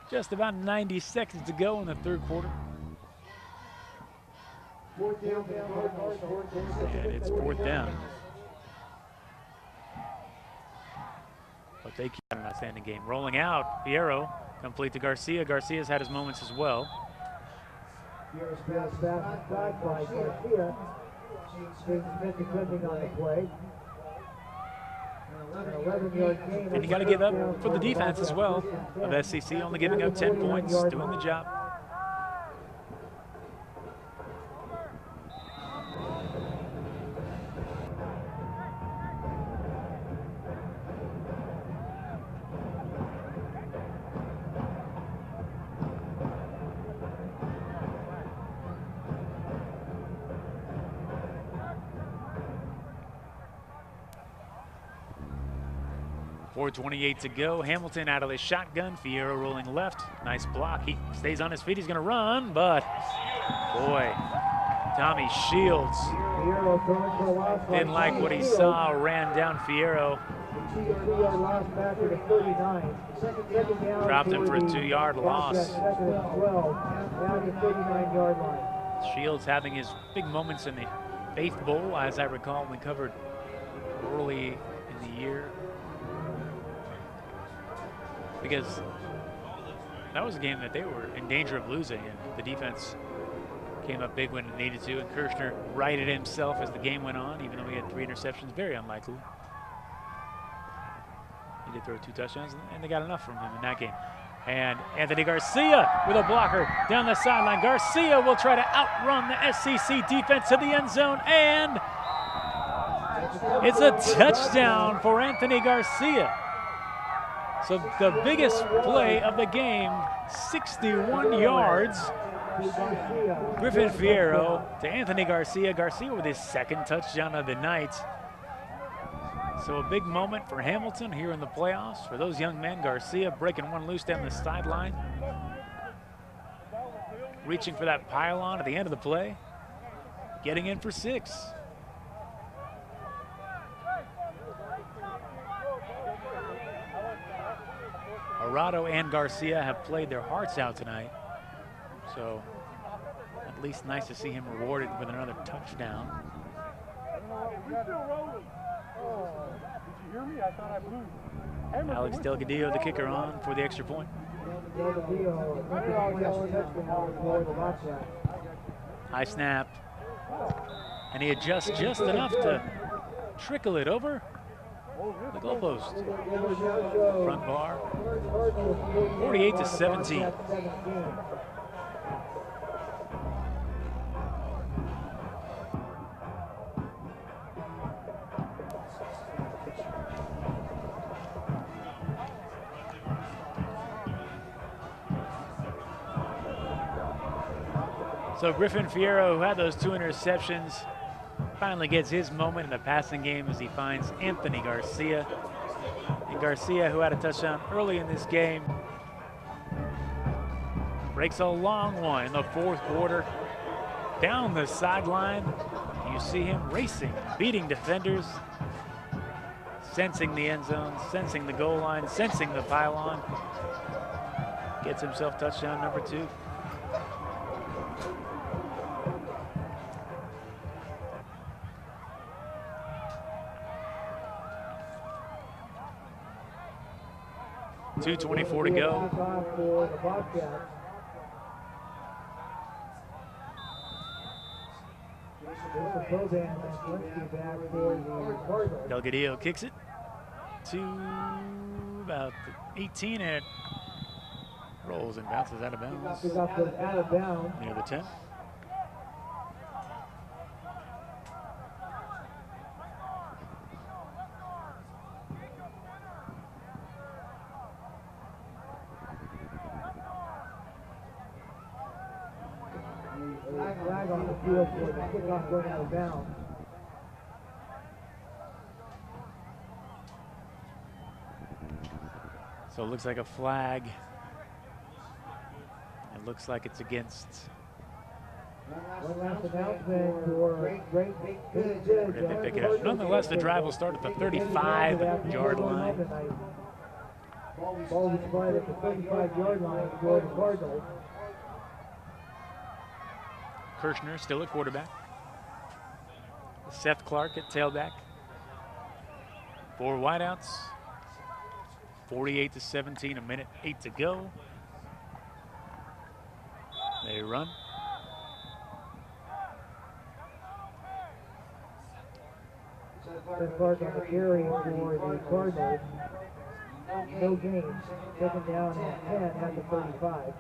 Just about 90 seconds to go in the third quarter. And it's 4th down. But they keep an outstanding game. Rolling out, Piero, complete to Garcia. Garcia's had his moments as well. Piero's pass back by Garcia. Defending on the play. And you got to give up for the defense as well of SEC, only giving up 10 points, doing the job. 4:28 to go. Hamilton out of the shotgun. Fierro rolling left. Nice block. He stays on his feet. He's going to run, but boy, Tommy Shields didn't like what he saw. Ran down Fierro. Dropped him for a 2-yard loss. Shields having his big moments in the Faith Bowl, as I recall, we covered early in the year. Because that was a game that they were in danger of losing, and the defense came up big when it needed to, and Kirshner righted himself as the game went on, even though he had 3 interceptions. Very unlikely. He did throw 2 touchdowns, and they got enough from him in that game. And Anthony Garcia with a blocker down the sideline. Garcia will try to outrun the SEC defense to the end zone, and it's a touchdown for Anthony Garcia. So the biggest play of the game, 61 yards. Griffin Fierro to Anthony Garcia. Garcia with his 2nd touchdown of the night. So a big moment for Hamilton here in the playoffs. For those young men, Garcia breaking one loose down the sideline. Reaching for that pylon at the end of the play. Getting in for 6. Arado and Garcia have played their hearts out tonight. So at least nice to see him rewarded with another touchdown. Alex Delgadillo, the kicker, on for the extra point. High snap. And he adjusts just enough to trickle it over the goalpost. Front bar. 48-17. So Griffin Fierro, who had those 2 interceptions, finally gets his moment in the passing game as he finds Anthony Garcia. And Garcia, who had a touchdown early in this game, breaks a long one in the 4th quarter. Down the sideline, you see him racing, beating defenders, sensing the end zone, sensing the goal line, sensing the pylon. Gets himself touchdown number 2. .224 to go. Delgadillo kicks it to about 18, and it rolls and bounces out of bounds near the 10. Flag on the field for the kickoff going out of bounds. So it looks like a flag. It looks like it's against. One last announcement for great good. Nonetheless, the drive will start at the 35-yard line. Ball was applied at the 35-yard line for the Cardinals. Kirshner still at quarterback. Seth Clark at tailback. 4 wideouts. 48-17, 1:08 to go. They run. Seth Clark on the carry for the Cardinals. No gains. 2nd down and 10 at the 35.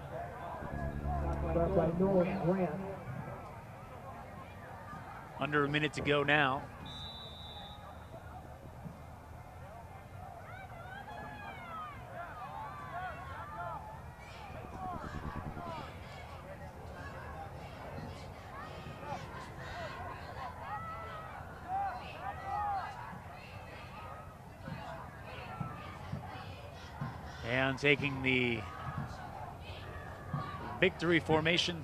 Brought by Nolan Grant. Under a minute to go now. And taking the victory formation.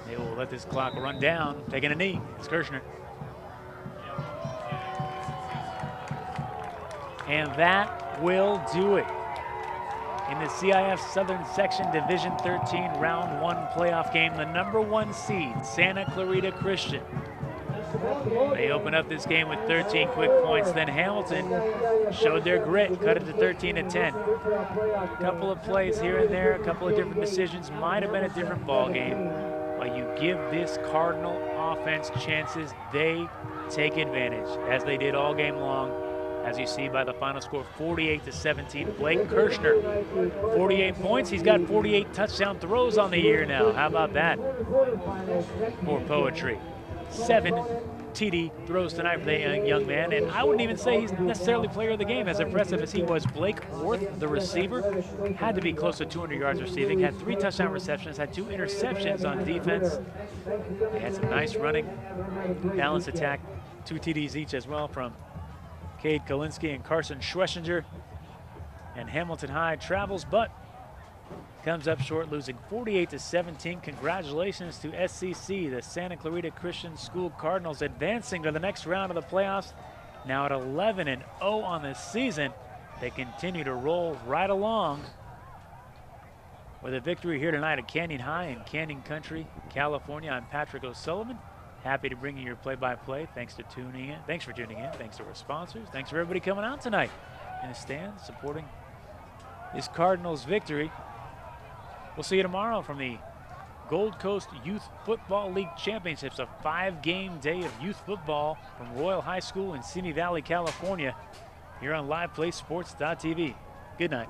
They will let this clock run down. Taking a knee. It's Kirshner. And that will do it. In the CIFSS Southern Section Division 13 Round 1 playoff game, the #1 seed, Santa Clarita Christian. They opened up this game with 13 quick points. Then Hamilton showed their grit, cut it to 13-10. A couple of plays here and there, a couple of different decisions. Might have been a different ball game. But you give this Cardinal offense chances, they take advantage, as they did all game long. As you see by the final score, 48-17. Blake Kirshner, 48 points. He's got 48 touchdown throws on the year now. How about that? More poetry. 7 TD throws tonight for the young man, and I wouldn't even say he's necessarily player of the game. As impressive as he was, Blake Worth, the receiver, had to be close to 200 yards receiving, had 3 touchdown receptions, had 2 interceptions on defense. They had some nice running, balanced attack, 2 TDs each as well from Cade Kalinsky and Carson Schlesinger. And Hamilton High travels, but comes up short, losing 48-17. Congratulations to SCC, the Santa Clarita Christian School Cardinals, advancing to the next round of the playoffs. Now at 11-0 on the season, they continue to roll right along with a victory here tonight at Canyon High in Canyon Country, California. I'm Patrick O'Sullivan. Happy to bring you your play-by-play. Thanks for tuning in. Thanks for our sponsors. Thanks for everybody coming out tonight in the stands supporting this Cardinals victory. We'll see you tomorrow from the Gold Coast Youth Football League Championships, a 5-game day of youth football from Royal High School in Simi Valley, California, here on LivePlay Sports.tv. Good night.